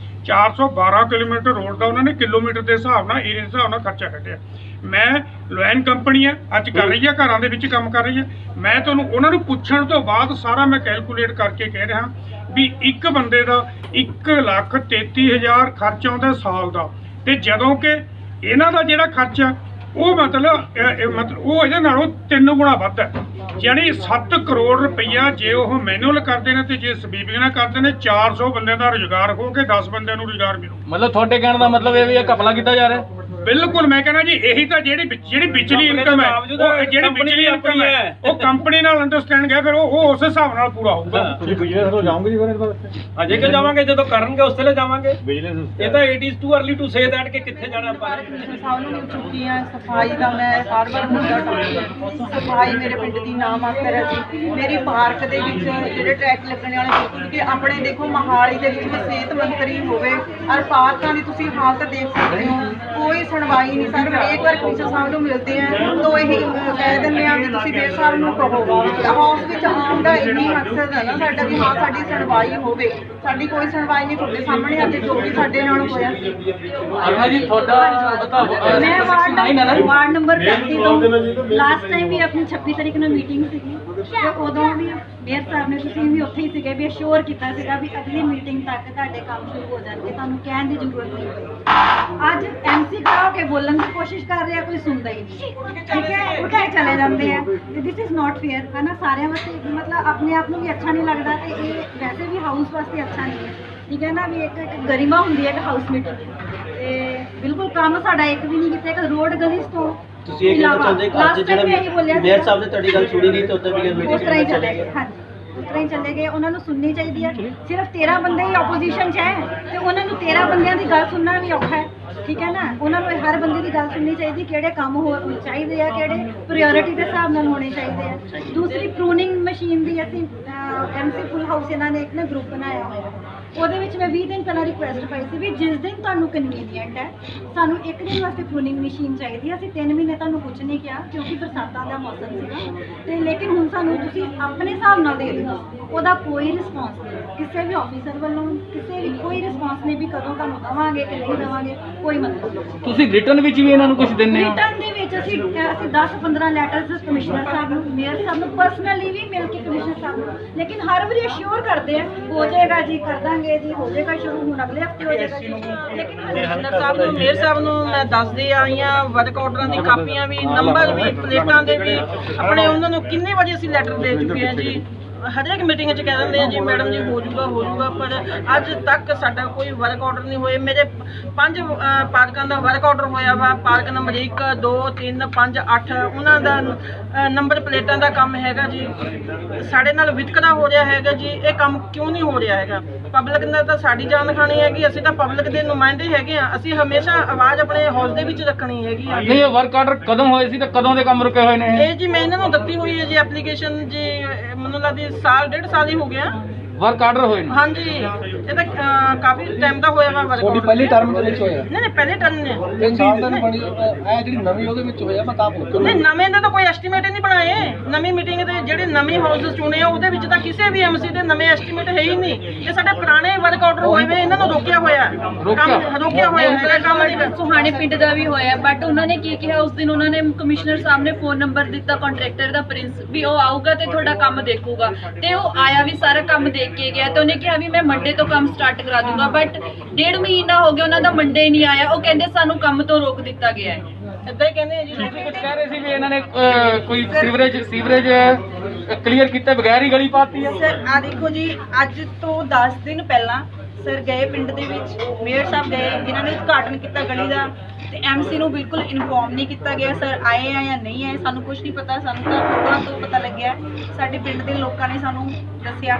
412 ਕਿਲੋਮੀਟਰ ਰੋਡ ਦਾ ਉਹਨਾਂ ਨੇ ਕਿਲੋਮੀਟਰ ਦੇ ਹਿਸਾਬ ਨਾਲ, ਏਰੀਆ ਦੇ ਹਿਸਾਬ ਨਾਲ ਖਰਚਾ ਕੱਢਿਆ। ਮੈਂ ਲੋਇਨ ਕੰਪਨੀ ਹੈ, ਅੱਜ ਕਰ ਰਹੀ ਹੈ, ਘਰਾਂ ਦੇ ਵਿੱਚ ਕੰਮ ਕਰ ਰਹੀ ਹੈ। ਮੈਂ ਤੁਹਾਨੂੰ ਉਹਨਾਂ ਨੂੰ ਪੁੱਛਣ ਤੋਂ ਬਾਅਦ ਸਾਰਾ ਮੈਂ ਕੈਲਕੂਲੇਟ ਕਰਕੇ ਕਹਿ ਰਿਹਾ ਵੀ ਇੱਕ ਬੰਦੇ ਦਾ 1,33,000 ਖਰਚ ਆਉਂਦਾ ਸਾਲ ਦਾ, ਤੇ ਜਦੋਂ ਕਿ ਇਹਨਾਂ ਦਾ ਜਿਹੜਾ ਖਰਚਾ ਉਹ ਮਤਲਬ ਉਹ ਇਹਦੇ ਨਾਲੋਂ 3 ਗੁਣਾ ਵੱਧ ਹੈ। ਯਾਨੀ 7 ਕਰੋੜ ਰੁਪਈਆ ਜੇ ਉਹ ਮੈਨੂਅਲ ਕਰਦੇ ਨੇ ਤੇ ਜੇ ਸਵੀਪਿੰਗ ਨਾਲ ਕਰਦੇ ਨੇ, 400 ਬੰਦਿਆਂ ਦਾ ਰੁਜ਼ਗਾਰ ਹੋ ਕੇ 10 ਬੰਦਿਆਂ ਨੂੰ ਰੁਜ਼ਗਾਰ ਮਿਲੂ। ਮਤਲਬ ਤੁਹਾਡੇ ਕਹਿਣ ਦਾ ਮਤਲਬ ਇਹ ਵੀ ਇਹ ਘਪਲਾ ਕੀਤਾ ਜਾ ਰਿਹਾ? ਬਿਲਕੁਲ, ਮੈਂ ਕਹਿੰਦਾ ਜੀ ਇਹੀ ਤਾਂ ਜਿਹੜੀ ਵਿਚਲੀ ਇਨਕਮ ਹੈ, ਜਿਹੜੀ ਵਿਚਲੀ ਇਨਕਮ ਹੈ ਉਹ ਕੰਪਨੀ ਨਾਲ ਅੰਡਰਸਟੈਂਡ ਗਿਆ, ਫਿਰ ਉਹ ਉਸ ਹਿਸਾਬ ਨਾਲ ਪੂਰਾ ਹੋਊਗਾ। ਤੁਸੀਂ ਬਿਜ਼ਨਸ ਤੋਂ ਜਾਓਗੇ ਜੀ ਫਿਰ ਇਹਦੇ ਵਾਸਤੇ? ਅਜੇ ਕਿ ਜਾਵਾਂਗੇ, ਜਦੋਂ ਕਰਨਗੇ ਉਸ ਵੇਲੇ ਜਾਵਾਂਗੇ। ਇਹ ਤਾਂ it is too early to say that ਕਿ ਕਿੱਥੇ ਜਾਣਾ ਆਪਾਂ ਨੇ। ਸਭ ਨੂੰ ਮਿਲ ਚੁੱਕੀ ਆ। ਸਫਾਈ ਦਾ ਮੈਂ ਹਰ ਵਾਰ ਮੁੱਦਾ ਉਠਾਉਂਦੀ ਹਾਂ। ਸਫਾਈ ਮੇਰੇ ਪਿੰਡ ਦੀ ਨਾ ਮਾਤਰ ਹੈ ਜੀ। ਮੇਰੀ ਪਾਰਕ ਦੇ ਵਿੱਚ ਜਿਹੜੇ ਟਰੈਕ ਲੱਗਣ ਵਾਲੇ ਬਿਲਕੁਲ ਕਿ ਆਪਣੇ ਦੇਖੋ ਮੋਹਾਲੀ ਦੇ ਵਿੱਚ ਵੀ ਸਿਹਤ ਮੰਤਰੀ ਹੋਵੇ ਔਰ ਪਾਰਕਾਂ ਦੀ ਤੁਸੀਂ ਹਾਲਤ ਦੇਖ ਸਕਦੇ ਹੋ, ਕੋਈ ਸੁਣਵਾਈ ਨਹੀਂ। ਸਰ ਇੱਕ ਵਾਰ ਕਮਿਸ਼ਨਰ ਸਾਹਿਬ ਨੂੰ ਮਿਲਦੇ ਆ ਤਾਂ ਇਹੀ ਕਹਿ ਦਿੰਦੇ ਆ ਵੀ ਤੁਸੀਂ ਬੇਰ ਸਾਹਿਬ ਨੂੰ ਕਹੋ। ਹਾਊਸ ਵਿੱਚ ਆਉਣ ਦਾ ਇਹੀ ਮਕਸਦ ਹੈ ਨਾ ਸਾਡਾ ਵੀ ਹਾਂ ਸਾਡੀ ਸੁਣਵਾਈ ਹੋਵੇ। ਸਾਡੀ ਕੋਈ ਸੁਣਵਾਈ ਨਹੀਂ। ਤੁਹਾਡੇ ਸਾਹਮਣੇ ਅੱਜ ਜੋ ਵੀ ਸਾਡੇ ਨਾਲ ਹੋਇਆ। ਅਰਨਾ ਜੀ ਤੁਹਾਡਾ ਮੈਂ ਵਾਰਡ ਨੰਬਰ 35 ਤੋਂ ਲਾਸਟ ਟਾਈਮ ਵੀ ਆਪਣੀ 26 ਤਰੀਕ ਨੂੰ ਮੀਟਿੰਗ ਸੀਗੀ ਤੇ ਉਦੋਂ ਵੀ ਮੇਅਰ ਸਾਹਿਬ ਨੇ, ਤੁਸੀਂ ਵੀ ਉੱਥੇ ਹੀ ਸੀਗੇ, ਵੀ ਅਸ਼ੋਰ ਕੀਤਾ ਸੀਗਾ ਵੀ ਅਗਲੀ ਮੀਟਿੰਗ ਤੱਕ ਤੁਹਾਡੇ ਕੰਮ ਸ਼ੁਰੂ ਹੋ ਜਾਣਗੇ, ਤੁਹਾਨੂੰ ਕਹਿਣ ਦੀ ਜ਼ਰੂਰਤ ਨਹੀਂ ਪਈ। ਅੱਜ MC ਖੜਾ ਹੋ ਕੇ ਬੋਲਣ ਦੀ ਕੋਸ਼ਿਸ਼ ਕਰ ਰਿਹਾ, ਕੋਈ ਸੁਣਦਾ ਹੀ ਨਹੀਂ। ਠੀਕ ਹੈ, ਉਠਾਏ ਚਲੇ ਜਾਂਦੇ ਆ ਤੇ ਦਿਸ ਇਜ਼ ਨਾਟ ਫੇਅਰ ਹੈ ਨਾ। ਸਾਰਿਆਂ ਵਾਸਤੇ ਮਤਲਬ ਆਪਣੇ ਆਪ ਨੂੰ ਵੀ ਅੱਛਾ ਨਹੀਂ ਲੱਗਦਾ ਤੇ ਇਹ ਵੈਸੇ ਵੀ ਹਾਊਸ ਵਾਸਤੇ ਅੱਛਾ ਨਹੀਂ ਹੈ। ਠੀਕ ਹੈ ਨਾ, ਵੀ ਇੱਕ ਗਰਿਮਾ ਹੁੰਦੀ ਹੈ ਕਿ ਹਾਊਸ ਮੀਟਿੰਗ ਤੇ ਬਿਲਕੁਲ ਕੰਮ ਸਾਡਾ ਇੱਕ ਵੀ ਨਹੀਂ ਕੀਤਾ। ਇੱਕ ਰੋਡ ਗਲੀ ਤੋਂ ਤੁਸੀਂ ਇਹ ਕਹਿਣਾ ਚਾਹੁੰਦੇ ਕਿ ਅੱਜ ਜਿਹੜਾ ਮੇਅਰ ਸਾਹਿਬ ਨੇ ਤੁਹਾਡੀ ਗੱਲ ਸੁਣੀ ਨਹੀਂ ਤੇ ਉੱਤੇ ਵੀ ਮੀਟਿੰਗ ਉਸ ਤਰ੍ਹਾਂ ਹੀ ਚੱਲੇ ਗਏ। ਹਾਂਜੀ, ਉਸ ਤਰ੍ਹਾਂ ਹੀ ਚੱਲੇ ਗਏ। ਉਹਨਾਂ ਨੂੰ ਸੁਣਨੀ ਚਾਹੀਦੀ ਹੈ। ਸਿਰਫ 13 ਬੰਦੇ ਹੀ ਆਪੋਜੀਸ਼ਨ 'ਚ ਹੈ ਤੇ ਉਹਨਾਂ ਨੂੰ 13 ਬੰਦਿਆਂ ਦੀ ਗੱਲ ਸੁਣਨਾ ਵੀ ਔਖਾ ਹੈ। ਠੀਕ ਹੈ ਨਾ, ਉਹਨਾਂ ਨੂੰ ਹਰ ਬੰਦੇ ਦੀ ਗੱਲ ਸੁਣਨੀ ਚਾਹੀਦੀ, ਕਿਹੜੇ ਕੰਮ ਹੋ ਚਾਹੀਦੇ ਆ, ਕਿਹੜੇ ਪ੍ਰਾਇੋਰਟੀ ਦੇ ਹਿਸਾਬ ਨਾਲ ਹੋਣੇ ਚਾਹੀਦੇ ਆ। ਦੂਸਰੀ ਪ੍ਰੂਨਿੰਗ ਮਸ਼ੀਨ ਦੀ ਅਸੀਂ MC ਫੁੱਲ ਹਾਊਸ ਇਹਨਾਂ ਨੇ ਇੱਕ ਨਾ ਗਰੁੱਪ ਬਣਾਇਆ ਹੋਇਆ। ਉਹਦੇ ਵਿੱਚ ਮੈਂ 20 ਦਿਨ ਪਹਿਲਾਂ ਰਿਕੁਐਸਟ ਪਾਈ ਸੀ ਵੀ ਜਿਸ ਦਿਨ ਤੁਹਾਨੂੰ ਕਨਵੀਨੀਅੰਟ ਹੈ ਸਾਨੂੰ 1 ਦਿਨ ਵਾਸਤੇ ਪ੍ਰੂਨਿੰਗ ਮਸ਼ੀਨ ਚਾਹੀਦੀ ਹੈ। ਅਸੀਂ 3 ਮਹੀਨੇ ਤੁਹਾਨੂੰ ਕੁਝ ਨਹੀਂ ਕਿਹਾ ਕਿਉਂਕਿ ਬਰਸਾਤਾਂ ਦਾ ਮੌਸਮ ਸੀਗਾ ਤੇ ਲੇਕਿਨ ਹੁਣ ਸਾਨੂੰ ਤੁਸੀਂ ਆਪਣੇ ਹਿਸਾਬ ਨਾਲ ਦੇ ਦਿਓ। ਉਹਦਾ ਕੋਈ ਰਿਸਪੌਂਸ ਨਹੀਂ ਕਿਸੇ ਵੀ ਆਫੀਸਰ ਵੱਲੋਂ, ਕਿਸੇ ਵੀ ਕੋਈ ਰਿਸਪੌਂਸ ਨਹੀਂ ਵੀ ਕਦੋਂ ਤੁਹਾਨੂੰ ਦੇਵਾਂਗੇ ਕਿ ਨਹੀਂ ਦੇਵਾਂਗੇ, ਕੋਈ ਮਤਲਬ ਨਹੀਂ। ਤੁਸੀਂ ਰਿਟਰਨ ਵਿੱਚ ਵੀ ਇਹਨਾਂ ਨੂੰ ਕੁਝ ਦਿੰਦੇ ਹੋ? ਰਿਟਰਨ ਦੇ ਵਿੱਚ ਅਸੀਂ 10-15 ਲੈਟਰਸ ਕਮਿਸ਼ਨਰ ਸਾਹਿਬ ਨੂੰ, ਮੇਅਰ ਸਾਹਿਬ ਨੂੰ ਪਰਸਨਲੀ ਵੀ ਮਿਲ ਕੇ ਕਮਿਸ਼ਨਰ ਸਾਹਿਬ ਨੂੰ, ਲੇਕਿਨ ਹਰ ਵਾਰੀ ਅਸ਼ੋਰ ਕਰਦੇ ਆ ਹੋ ਜਾਏਗਾ ਜੀ, ਕਰ ਦਾਂਗੇ ਜੀ, ਹੋ ਜਾਏਗਾ ਸ਼ੁਰੂ, ਹੁਣ ਅਗਲੇ ਹਫਤੇ ਹੋ ਜਾਏਗਾ ਜੀ। ਲੇਕਿਨ ਕਮਿਸ਼ਨਰ ਸਾਹਿਬ ਨੂੰ, ਮੇਅਰ ਸਾਹਿਬ ਨੂੰ ਮੈਂ ਦੱਸਦੀ ਆਈ ਹਾਂ, ਵਰਕ ਆਰਡਰਾਂ ਦੀ ਕਾਪੀਆਂ ਵੀ, ਨੰਬਰ ਵੀ, ਪਲੇਟਾਂ ਦੇ ਵੀ, ਆਪਣੇ ਉਹਨਾਂ ਨੂੰ ਕਿੰਨੇ ਵਜੇ ਅਸੀਂ ਲੈਟਰ ਦੇ ਚੁੱਕੇ ਹਾਂ ਜੀ। ਹਰੇਕ ਮੀਟਿੰਗ 'ਚ ਕਹਿ ਦਿੰਦੇ ਆ ਜੀ ਮੈਡਮ ਜੀ ਹੋ ਜਾਊਗਾ, ਪਰ ਅੱਜ ਤੱਕ ਸਾਡਾ ਕੋਈ ਵਰਕ ਆਰਡਰ ਨਹੀਂ ਹੋਏ। ਮੇਰੇ 5 ਪਾਰਕਾਂ ਦਾ ਵਰਕ ਆਰਡਰ ਹੋਇਆ ਵਾ। ਪਾਰਕ ਨੰਬਰ 1, 2, 3, 5, 8 ਉਹਨਾਂ ਦਾ ਨੰਬਰ ਪਲੇਟਾਂ ਦਾ ਕੰਮ ਹੈਗਾ ਜੀ। ਸਾਡੇ ਨਾਲ ਵਿਤਕਰਾ ਹੋ ਰਿਹਾ ਹੈਗਾ ਜੀ। ਇਹ ਕੰਮ ਕਿਉਂ ਨਹੀਂ ਹੋ ਰਿਹਾ ਹੈਗਾ? ਪਬਲਿਕ ਨੇ ਤਾਂ ਸਾਡੀ ਜਾਨ ਖਾਣੀ ਹੈਗੀ। ਅਸੀਂ ਤਾਂ ਪਬਲਿਕ ਦੇ ਨੁਮਾਇੰਦੇ ਹੈਗੇ ਆ। ਅਸੀਂ ਹਮੇਸ਼ਾ ਆਵਾਜ਼ ਆਪਣੇ ਹਾਊਸ ਦੇ ਵਿੱਚ ਰੱਖਣੀ ਹੈਗੀ ਆ। ਨਹੀਂ, ਇਹ ਵਰਕ ਆਰਡਰ ਕਦੋਂ ਹੋਏ ਸੀ ਤੇ ਕਦੋਂ ਦੇ ਕੰਮ ਰੁਕੇ ਹੋਏ ਨੇ? ਇਹ ਜੀ ਮੈਂ ਇਹਨਾਂ ਨੂੰ ਦਿੱਤੀ ਹੋਈ ਹੈ ਜੀ ਐਪਲੀਕੇਸ਼ਨ ਜੀ, ਮੈਨੂੰ ਲੱਗਦੀ ਸਾਲ 1.5 ਸਾਲ ਹੀ ਹੋ ਗਿਆ। ਵਰਕ ਆਰਡਰ ਹੋਏ ਨੇ। ਹਾਂਜੀ ਇਹ ਤਾਂ ਕਾਫੀ ਟਾਈਮ ਦਾ ਹੋਇਆ ਵਾ ਤੁਹਾਡੀ ਵਰਕ ਪਹਿਲੀ ਟਰਮ ਦੇ ਵਿੱਚ ਹੋਇਆ ਨਹੀਂ ਪਹਿਲੇ ਟਰਨ ਨੇ 3 ਸਾਲ ਦਾ ਨਹੀਂ ਬਣੀ ਇਹ ਜਿਹੜੀ ਨਵੀਂ ਉਹਦੇ ਵਿੱਚ ਹੋਇਆ ਮੈਂ ਤਾਂ ਪੁੱਛ ਨਹੀਂ ਨਵੇਂ ਦੇ ਤਾਂ ਕੋਈ ਐਸਟੀਮੇਟ ਹੀ ਨਹੀਂ ਬਣਾਏ। ਨਵੀਂ ਮੀਟਿੰਗ ਦੇ ਜਿਹੜੇ ਨਵੇਂ ਹਾਊਸਸ ਚੁਣੇ ਆ ਉਹਦੇ ਵਿੱਚ ਤਾਂ ਕਿਸੇ ਵੀ ਐਮਸੀ ਦੇ ਨਵੇਂ ਐਸਟੀਮੇਟ ਹੈ ਹੀ ਨਹੀਂ। ਇਹ ਸਾਡੇ ਪੁਰਾਣੇ ਵਰਕ ਆਰਡਰ ਹੋਏ ਵੇ ਇਹਨਾਂ ਨੂੰ ਰੋਕਿਆ ਹੋਇਆ ਹੈ ਕੰਮ ਨਹੀਂ ਕਰ ਸੁਹਾਣੇ ਪਿੰਡ ਦਾ ਵੀ ਹੋਇਆ ਬਟ ਉਹਨਾਂ ਨੇ ਕੀ ਕਿਹਾ ਉਸ ਦਿਨ ਉਹਨਾਂ ਨੇ ਕਮਿਸ਼ਨਰ ਸਾਹਿਬ ਨੇ ਫੋਨ ਨੰਬਰ ਦਿੱਤਾ ਕੰਟਰੈਕਟਰ ਦਾ ਪ੍ਰਿੰਸ ਵੀ ਉਹ ਆਊਗਾ ਤੇ ਤੁਹਾਡਾ ਕੰਮ ਦੇਖੂਗਾ ਤੇ ਉਹ ਆਇਆ ਵੀ ਸਾਰਾ ਕੰਮ ਦੇਖ ਕੇ ਗਿਆ ਤੇ ਉਹਨੇ ਕਿਹਾ ਵੀ ਮੈਂ ਮੰਡੇ ਤੋਂ ਕੰਮ ਸਟਾਰਟ ਕਰਾ ਦੂੰਗਾ ਬਟ 1.5 ਮਹੀਨਾ ਹੋ ਗਿਆ ਉਹਨਾਂ ਦਾ ਮੰਡੇ ਨਹੀਂ ਆਇਆ। ਉਹ ਕਹਿੰਦੇ ਸਾਨੂੰ ਕੰਮ ਤੋਂ ਰੋਕ ਦਿੱਤਾ ਗਿਆ ਹੈ। ਏਦਾਂ ਹੀ ਕਹਿੰਦੇ ਆ ਜੀ ਤੁਸੀਂ ਕੁਝ ਕਹਿ ਰਹੇ ਸੀ ਵੀ ਇਹਨਾਂ ਨੇ ਕੋਈ ਸੀਵਰੇਜ ਕਲੀਅਰ ਕੀਤੇ ਬਗੈਰ ਹੀ ਗਲੀ ਪਾਤੀ ਹੈ। ਸਰ ਆ ਦੇਖੋ ਜੀ ਅੱਜ ਤੋਂ 10 ਦਿਨ ਪਹਿਲਾਂ ਸਰ ਗਏ ਪਿੰਡ ਦੇ ਵਿੱਚ ਮੇਅਰ ਸਾਹਿਬ ਗਏ ਜਿਨ੍ਹਾਂ ਨੇ ਉਦਘਾਟਨ ਕੀਤਾ ਗਲੀ ਦਾ ਤੇ ਐਮਸੀ ਨੂੰ ਬਿਲਕੁਲ ਇਨਫੋਰਮ ਨਹੀਂ ਕੀਤਾ ਗਿਆ। ਸਰ ਆਏ ਆ ਜਾਂ ਨਹੀਂ ਆਏ ਸਾਨੂੰ ਕੁਝ ਨਹੀਂ ਪਤਾ, ਸਾਨੂੰ ਤਾਂ ਫੋਟੋਆਂ ਤੋਂ ਪਤਾ ਲੱਗਿਆ ਸਾਡੇ ਪਿੰਡ ਦੇ ਲੋਕਾਂ ਨੇ ਸਾਨੂੰ ਦੱਸਿਆ।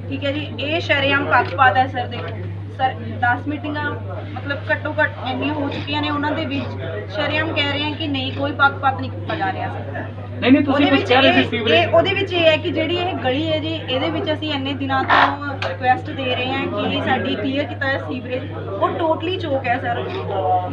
ਠੀਕ ਹੈ ਜੀ ਇਹ ਸ਼ਰੇਆਮ ਪੱਖਪਾਤ ਹੈ ਸਰ। ਦੇਖੋ ਸਰ 10 ਮੀਟਿੰਗਾਂ ਮਤਲਬ ਘੱਟੋ ਘੱਟ ਇੰਨੀਆਂ ਹੋ ਚੁੱਕੀਆਂ ਨੇ ਉਹਨਾਂ ਦੇ ਵਿੱਚ ਸ਼ਰੇਆਮ ਕਹਿ ਰਹੇ ਆ ਕਿ ਨਹੀਂ ਕੋਈ ਪੱਖਪਾਤ ਨਹੀਂ ਕੀਤਾ ਜਾ ਰਿਹਾ ਸਰ। ਨਹੀਂ ਤੁਸੀਂ ਕੁਝ ਕਹਿ ਰਹੇ ਸੀ ਸੀਵਰੇਜ ਉਹਦੇ ਵਿੱਚ ਇਹ ਹੈ ਕਿ ਜਿਹੜੀ ਇਹ ਗਲੀ ਹੈ ਜੀ ਇਹਦੇ ਵਿੱਚ ਅਸੀਂ ਇੰਨੇ ਦਿਨਾਂ ਤੋਂ ਰਿਕੁਐਸਟ ਦੇ ਰਹੇ ਹਾਂ ਕਿ ਸਾਡੀ ਕਲੀਅਰ ਕੀਤਾ ਹੈ ਸੀਵਰੇਜ ਉਹ ਟੋਟਲੀ ਚੋਕ ਹੈ ਸਰ।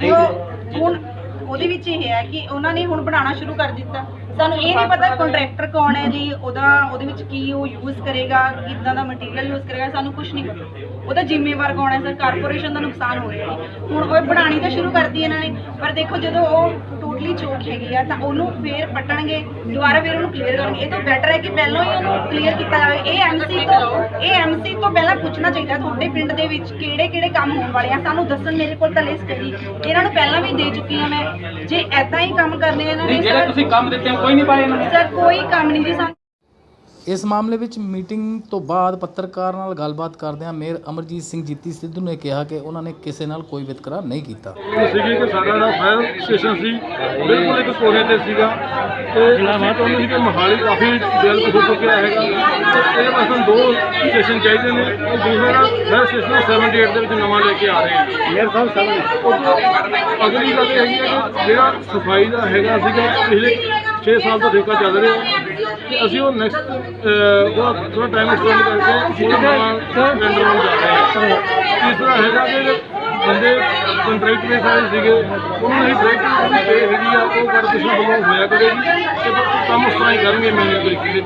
ਤੇ ਉਹ ਹੁਣ ਉਹਦੇ ਵਿੱਚ ਇਹ ਹੈ ਕਿ ਉਹਨਾਂ ਨੇ ਹੁਣ ਬਣਾਉਣਾ ਸ਼ੁਰੂ ਕਰ ਦਿੱਤਾ। ਸਾਨੂੰ ਇਹ ਨਹੀਂ ਪਤਾ ਕੰਟਰੈਕਟਰ ਕੌਣ ਹੈ ਜੀ ਉਹਦੇ ਵਿੱਚ ਕੀ ਉਹ ਯੂਜ਼ ਕਰੇਗਾ ਕਿੱਦਾਂ ਦਾ ਮਟੀਰੀਅਲ ਯੂਜ਼ ਕਰੇਗਾ ਸਾਨੂੰ ਕੁਝ ਨਹੀਂ ਪਤਾ। ਉਹਦਾ ਜ਼ਿੰਮੇਵਾਰ ਕੌਣ ਹੈ ਸਰ? ਕਾਰਪੋਰੇਸ਼ਨ ਦਾ ਨੁਕਸਾਨ ਹੋ ਰਿਹਾ ਹੈ। ਹੁਣ ਉਹ ਬਣਾਉਣੀ ਤਾਂ ਸ਼ੁਰੂ ਕਰਤੀ ਇਹਨਾਂ ਨੇ ਪਰ ਦੇਖੋ ਜਦੋਂ ਉਹ ਟੋਟਲੀ ਚੋਕ ਹੈਗੀ ਆ ਤਾਂ ਉਹਨੂੰ ਫੇਰ ਪੱਟਣਗੇ ਦੁਬਾਰਾ ਫੇਰ ਉਹਨੂੰ ਕਲੀਅਰ ਕਰਨਗੇ। ਇਹ ਤਾਂ ਬੈਟਰ ਹੈ ਕਿ ਪਹਿਲਾਂ ਹੀ ਉਹਨੂੰ ਕਲੀਅਰ ਕੀਤਾ ਜਾਵੇ। ਇਹ ਐਮਸੀ ਤੋਂ ਪਹਿਲਾਂ ਪੁੱਛਣਾ ਚਾਹੀਦਾ ਤੁਹਾਡੇ ਪਿੰਡ ਦੇ ਵਿੱਚ ਕਿਹੜੇ ਕਿਹੜੇ ਕੰਮ ਹੋਣ ਵਾਲੇ ਆ ਸਾਨੂੰ ਦੱਸਣ। ਮੇਰੇ ਕੋਲ ਤਾਂ ਲਿਸਟ ਹੈ ਇਹਨਾਂ ਨੂੰ ਪਹਿਲਾਂ ਵੀ ਦੇ ਚੁੱਕੀ ਹਾਂ ਮੈਂ। ਜੇ ਐਦਾਂ ਹੀ ਕੰਮ ਕਰਨੇ ਇਹਨਾਂ ਨੇ ਜਿਹੜਾ ਤੁਸੀਂ ਕੰਮ ਦਿੱਤੇ ਕੋਈ ਨਹੀਂ ਪਾਏ ਇਹਨਾਂ ਨੇ ਸਰ ਕੋਈ ਕੰਮ ਨਹੀਂ ਜੀ ਸਾਨੂੰ। ਇਸ ਮਾਮਲੇ ਵਿੱਚ ਮੀਟਿੰਗ ਤੋਂ ਬਾਅਦ ਪੱਤਰਕਾਰ ਨਾਲ ਗੱਲਬਾਤ ਕਰਦਿਆਂ ਮੇਅਰ ਅਮਰਜੀਤ ਸਿੰਘ ਜੀਤੀ ਸਿੱਧੂ ਨੇ ਕਿਹਾ ਕਿ ਉਹਨਾਂ ਨੇ ਕਿਸੇ ਨਾਲ ਕੋਈ ਵਿਤਕਰਾ ਨਹੀਂ ਕੀਤਾ। ਸੀਗੀ ਕਿ ਸਾਡਾ ਜਿਹੜਾ ਫਾਇਰ ਸਟੇਸ਼ਨ ਸੀ ਬਿਲਕੁਲ ਇੱਕ ਕੋਨੇ ਤੇ ਸੀਗਾ ਤੇ ਅਸੀਂ ਚਾਹੁੰਦੇ ਸੀ ਕਿ ਮੋਹਾਲੀ ਕਾਫੀ ਡਿਵੈਲਪ ਹੋ ਚੁੱਕਿਆ ਹੈਗਾ ਤੇ ਇਹ ਬਸ ਸਾਨੂੰ 2 ਸਟੇਸ਼ਨ ਚਾਹੀਦੇ ਨੇ। ਉਹ ਦੂਸਰਾ ਫਾਇਰ ਸਟੇਸ਼ਨ 78 ਦੇ ਵਿੱਚ ਨਵਾਂ ਲੈ ਕੇ ਆ ਰਹੇ ਹਾਂ ਮੇਅਰ ਸਾਹਿਬ। ਅਗਲੀ ਗੱਲ ਇਹ ਹੈਗੀ ਹੈ ਕਿ ਜਿਹੜਾ ਸਫਾਈ ਦਾ ਹੈਗਾ ਸੀਗਾ ਪਿਛਲੇ 6 ਸਾਲ ਤੋਂ ਠੇਕਾ ਚੱਲ ਰਿਹਾ ਤੇ ਅਸੀਂ ਉਹ ਨੈਕਸਟ ਉਹਦਾ ਥੋੜਾ ਟਾਈਮ ਸਪੈਂਡ ਕਰਕੇ ਨਵਾਂ ਟੈਂਡਰ ਨੂੰ ਜਾ ਰਹੇ ਹਾਂ। ਤੀਸਰਾ ਹੈਗਾ ਕਿ ਬੰਦੇ ਕੰਟਰੈਕਟ ਦੇ ਸਾਰੇ ਸੀਗੇ ਉਹਨਾਂ ਨੇ ਡਾਇਰੈਕਟ ਦੀ ਪੇ ਹੈਗੀ ਆ ਉਹ ਕਾਰਪੋਰੇਸ਼ਨ ਵੱਲੋਂ ਹੋਇਆ ਕਰੇਗੀ ਤੇ ਕੰਮ ਉਸ ਤਰ੍ਹਾਂ ਹੀ ਕਰਨਗੇ ਮੈਨੂੰ ਤਰੀਕੇ ਦੇ।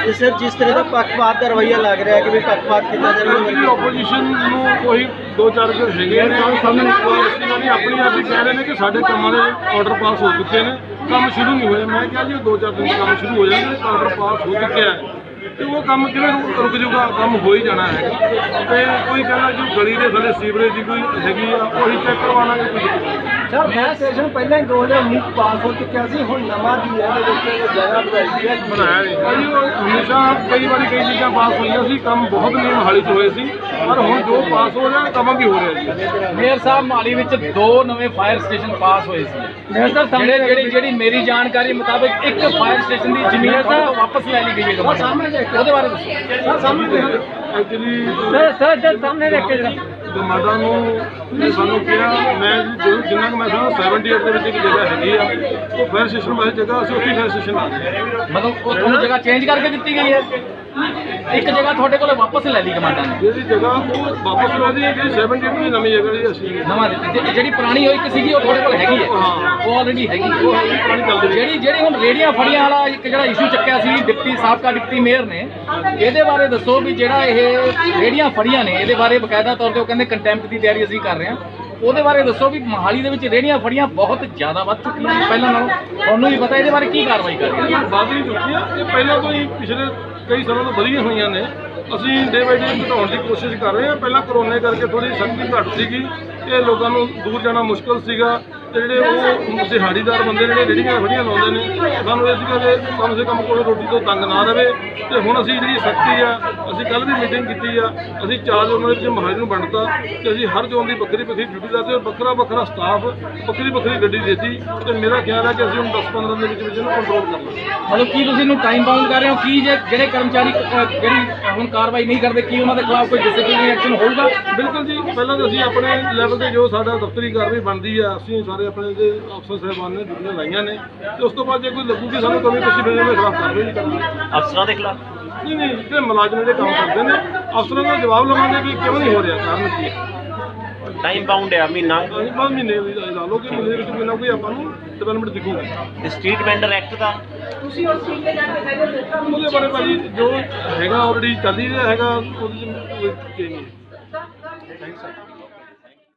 ਤੇ ਸਰ ਜਿਸ ਤਰ੍ਹਾਂ ਦਾ ਪੱਖਪਾਤ ਦਾ ਰਵੱਈਆ ਲੱਗ ਰਿਹਾ ਹੈ ਕਿ ਵੀ ਪੱਖਪਾਤ ਕੀਤਾ ਜਾ ਰਿਹਾ ਹੈ ਆਪੋਜੀਸ਼ਨ ਨੂੰ ਕੋਈ 2-4 ਘਰ ਹੈਗੇ ਨੇ ਉਹ ਸਾਹਮਣੇ ਕੋਈ ਐਸੀ ਗੱਲ ਨਹੀਂ ਆਪਣੀ ਆਪ ਹੀ ਕਹਿ ਰਹੇ ਨੇ ਕਿ ਸਾਡੇ ਕੰਮਾਂ ਦੇ ਆਰਡਰ ਪਾਸ ਹੋ ਚੁੱਕੇ ਨੇ ਕੰਮ ਸ਼ੁਰੂ ਨਹੀਂ ਹੋਇਆ। ਮੈਂ ਕਿਹਾ ਜੀ 2-4 ਦਿਨ ਦਾ ਕੰਮ ਸ਼ੁਰੂ ਹੋ ਜਾਣਗੇ ਆਰਡਰ ਪਾਸ ਹੋ ਚੁੱਕਿਆ ਹੈ ਤੇ ਉਹ ਕੰਮ ਕਿਵੇਂ ਰੁਕ ਜਾਊਗਾ? ਕੰਮ ਹੋ ਹੀ ਜਾਣਾ ਹੈਗਾ ਤੇ ਕੋਈ ਕਹਿੰਦਾ ਜੋ ਗਲੀ ਦੇ ਥੱਲੇ ਸੀਵਰੇਜ ਦੀ ਕੋਈ ਹੈਗੀ ਆ ਉਹੀ ਚੈੱਕ ਕਰਵਾਉਣਾਗੇ ਕੋਈ ਸਰ। ਫਾਇਰ ਸਟੇਸ਼ਨ ਪਹਿਲਾਂ ਹੀ 2019 ਪਾਸ ਹੋ ਚੁੱਕਿਆ ਸੀ ਹੁਣ ਨਵਾਂ ਦੀ ਹੈ ਇਹਦੇ ਵਿੱਚ ਜਗ੍ਹਾ ਵਧਾਈ ਹੈ ਬਣਾਇਆ ਨਹੀਂ। ਉਹ ਹਮੇਸ਼ਾ ਕਈ ਵਾਰੀ ਕਈ ਚੀਜ਼ਾਂ ਪਾਸ ਹੋਈਆਂ ਸੀ ਕੰਮ ਬਹੁਤ ਨਹੀਂ ਮੋਹਾਲੀ 'ਚ ਹੋਏ ਸੀ ਪਰ ਹੁਣ ਜੋ ਪਾਸ ਹੋ ਰਿਹਾ ਕੰਮ ਵੀ ਹੋ ਰਿਹਾ ਜੀ। ਮੇਅਰ ਸਾਹਿਬ ਮੋਹਾਲੀ ਵਿੱਚ 2 ਨਵੇਂ ਫਾਇਰ ਸਟੇਸ਼ਨ ਪਾਸ ਹੋਏ ਸੀ। ਮੇਅਰ ਸਾਹਿਬ ਜਿਹੜੀ ਮੇਰੀ ਜਾਣਕਾਰੀ ਮੁਤਾਬਕ ਇੱਕ ਫਾਇਰ ਸਟੇਸ਼ਨ ਦੀ ਜ਼ਮੀਨ ਵਾਪਸ ਲੈ ਲਈ ਗਈ ਹੈ ਉਹਦੇ ਬਾਰੇ ਦੱਸੋ। ਸਾਹਮਣੇ ਐਕਚੁਅਲੀ ਸਰ ਸਾਹਮਣੇ ਦੇਖ ਕੇ ਜਰਾ ਗਮਾਡਾ ਨੂੰ ਸਾਨੂੰ ਕਿਹਾ ਮੈਂ ਜਿੰਨਾ ਕੁ ਮੈਂ ਸਮਝਦਾ 78 ਦੇ ਵਿੱਚ ਇੱਕ ਜਗ੍ਹਾ ਹੈਗੀ ਆ ਉਹ ਫਾਇਰ ਸਟੇਸ਼ਨ ਵਾਲੀ ਜਗ੍ਹਾ ਅਸੀਂ ਉੱਥੇ ਫਾਇਰ ਸਟੇਸ਼ਨ ਆ ਮਤਲਬ ਉਹ ਤੁਹਾਨੂੰ ਜਗ੍ਹਾ ਚੇਂਜ ਕਰਕੇ ਦਿੱਤੀ ਗਈ ਹੈ। ਇੱਕ ਜਗ੍ਹਾ ਤੁਹਾਡੇ ਕੋਲ ਵਾਪਸ ਲੈ ਲਈ ਕਮਾਂਡਾਂ ਨੇ ਜਿਹੜੀ ਜਗ੍ਹਾ ਉਹ ਵਾਪਸ ਲੈ ਲਈ ਜਿਹੜੀ 78 ਦੀ ਨਵੀਂ ਜਗ੍ਹਾ ਦੀ ਅਸੀਂ ਨਵਾਂ ਦਿੱਤੀ ਜਿਹੜੀ ਪੁਰਾਣੀ ਹੋਈ ਸੀਗੀ ਉਹ ਤੁਹਾਡੇ ਕੋਲ ਹੈਗੀ ਹੈ ਉਹ ਆਲਰੇਡੀ ਹੈਗੀ ਜਿਹੜੀ ਹੁਣ ਰੇੜੀਆਂ ਫੜੀਆਂ ਵਾਲਾ ਇੱਕ ਜਿਹੜਾ ਇਸ਼ੂ ਚੱਕਿਆ ਸੀ ਸਾਬਕਾ ਡਿਪਟੀ ਮੇਅਰ ਨੇ ਇਹਦੇ ਬਾਰੇ ਦੱਸੋ ਵੀ ਜਿਹੜਾ ਇਹ ਰੇੜੀਆਂ ਫੜੀਆਂ ਨੇ ਇਹਦੇ ਬਾਰੇ ਬਕਾਇਦਾ ਤੌਰ ਤੇ ਉਹ ਕਹਿੰਦੇ ਕੰਟੈਂਪਟ ਦੀ ਤਿਆਰੀ ਅਸੀਂ ਕਰ ਰਹੇ ਹਾਂ ਉਹਦੇ ਬਾਰੇ ਦੱਸੋ ਵੀ ਮੋਹਾਲੀ ਦੇ ਵਿੱਚ ਰੇੜੀਆਂ ਫੜੀਆਂ ਬਹੁਤ ਜ਼ਿਆਦਾ ਵੱਧ ਚੁੱਕੀਆਂ ਨੇ ਪਹਿਲਾਂ ਨਾਲੋਂ ਤੁਹਾਨੂੰ ਵੀ ਪਤਾ ਇਹਦੇ ਬਾਰੇ ਕੀ ਕਾਰਵਾਈ ਕਰ ਰਹੇ ਹੋ? ਵੱਧ ਹੀ ਚੁੱਕੀਆਂ ਇਹ ਪਹਿਲਾਂ ਤੋਂ ਹੀ ਪਿਛਲੇ ਕਈ ਸਾਲਾਂ ਤੋਂ ਵਧੀਆ ਹੋਈਆਂ ਨੇ। ਅਸੀਂ ਡੇ ਬਾਈ ਡੇ ਘਟਾਉਣ ਦੀ ਕੋਸ਼ਿਸ਼ ਕਰ ਰਹੇ ਹਾਂ। ਪਹਿਲਾਂ ਕਰੋਨੇ ਕਰਕੇ ਥੋੜੀ ਸਖਤੀ ਘੱਟ ਸੀਗੀ ਇਹ ਲੋਕਾਂ ਨੂੰ ਦੂਰ ਜਾਣਾ ਮੁਸ਼ਕਲ ਸੀਗਾ ਤੇ ਜਿਹੜੇ ਉਹ ਦਿਹਾੜੀਦਾਰ ਬੰਦੇ ਜਿਹੜੇ ਰੇੜੀਆਂ ਫੜੀਆਂ ਲਾਉਂਦੇ ਨੇ ਸਾਨੂੰ ਇਹ ਸੀਗਾ ਕਿ ਕਮ ਸੇ ਕਮ ਕੋਲ ਰੋਟੀ ਤੋਂ ਤੰਗ ਨਾ ਰਹੇ ਤੇ ਹੁਣ ਅਸੀਂ ਜਿਹੜੀ ਸਖਤੀ ਆ ਅਸੀਂ ਕੱਲ੍ਹ ਵੀ ਮੀਟਿੰਗ ਕੀਤੀ ਆ ਅਸੀਂ 4 ਜ਼ੋਨਾਂ ਦੇ ਵਿੱਚ ਮੋਹਾਲੀ ਨੂੰ ਵੰਡਤਾ ਤੇ ਅਸੀਂ ਹਰ ਜ਼ੋਨ ਦੀ ਵੱਖਰੀ ਡਿਊਟੀ ਲਾਤੇ ਵੱਖਰਾ ਸਟਾਫ ਵੱਖਰੀ ਗੱਡੀ ਦੇਤੀ ਤੇ ਮੇਰਾ ਖਿਆਲ ਹੈ ਕਿ ਅਸੀਂ ਹੁਣ 10-15 ਦੇ ਵਿੱਚ ਇਹਨੂੰ ਕੰਟਰੋਲ ਕਰਨਾ। ਮਤਲਬ ਕੀ ਤੁਸੀਂ ਇਹਨੂੰ ਟਾਈਮ ਬਾਉਂਡ ਕਰ ਰਹੇ ਹੋ ਕੀ ਜਿਹੜੇ ਕਰਮਚਾਰੀ ਜਿਹੜੀ ਹੁਣ ਕਾਰਵਾਈ ਨਹੀਂ ਕਰਦੇ ਕੀ ਉਹਨਾਂ ਦੇ ਖਿਲਾਫ ਕੋਈ ਡਿਸਪਲਿਨਰੀ ਐਕਸ਼ਨ ਹੋਊਗਾ? ਬਿਲਕੁਲ ਜੀ ਪਹਿਲਾਂ ਤਾਂ ਅਸੀਂ ਆਪਣੇ ਲੈਵਲ ਤੇ ਜੋ ਸਾਡਾ ਦਫ਼ਤਰੀ ਕਾਰਵਾਈ ਬਣਦੀ ਆ ਅਸੀਂ ਸਾਰੇ ਆਪਣੇ ਦੇ ਅਫਸਰ ਸਾਹਿਬਾਨ ਨੇ ਡਿਊਟੀਆਂ ਲਾਈਆਂ ਨੇ ਤੇ ਉਸ ਤੋਂ ਬਾਅਦ ਜੇ ਕੋਈ ਲੱਗੂਗੀ ਸਾਨੂੰ ਕਮੀ ਪੇਸ਼ੀ ਫਿਰ ਉਹਦੇ ਖਿਲਾਫ ਕਾਰਵਾਈ ਨਹੀਂ ਕਰਾਂਗੇ। ਅਫਸਰਾਂ ਦੇ ਖਿਲਾਫ ਨਹੀਂ ਜਿਹੜੇ ਮੁਲਾਜ਼ਮ ਜਿਹੜੇ ਕੰਮ ਕਰਦੇ ਨੇ ਅਫਸਰਾਂ ਦਾ ਜਵਾਬ ਲਵਾਂਗੇ ਵੀ ਕਿਉਂ ਨਹੀਂ ਹੋ ਰਿਹਾ, ਕਾਰਨ ਕੀ ਹੈ। ਟਾਈਮ ਬਾਉਂਡ ਹੈ ਮਹੀਨਾ ਮਹੀਨੇ ਲਾ ਲਓ ਕਿ ਮਹੀਨੇ ਵਿੱਚ ਕੋਈ ਨਾ ਕੋਈ ਆਪਾਂ ਨੂੰ ਡਿਵੈਲਪਮੈਂਟ ਦਿਖੂਗੀ। ਸਟਰੀਟ ਵੈਂਡਰ ਐਕਟ ਦਾ ਉਹਦੇ ਬਾਰੇ ਭਾਜੀ ਜੋ ਹੈਗਾ ਆਲਰੇਡੀ ਚੱਲ ਹੀ ਰਿਹਾ ਹੈਗਾ, ਉਹਦੇ 'ਚ ਕੋਈ ਚੇਂਜ ਨਹੀਂ ਹੈ। Thanks sir.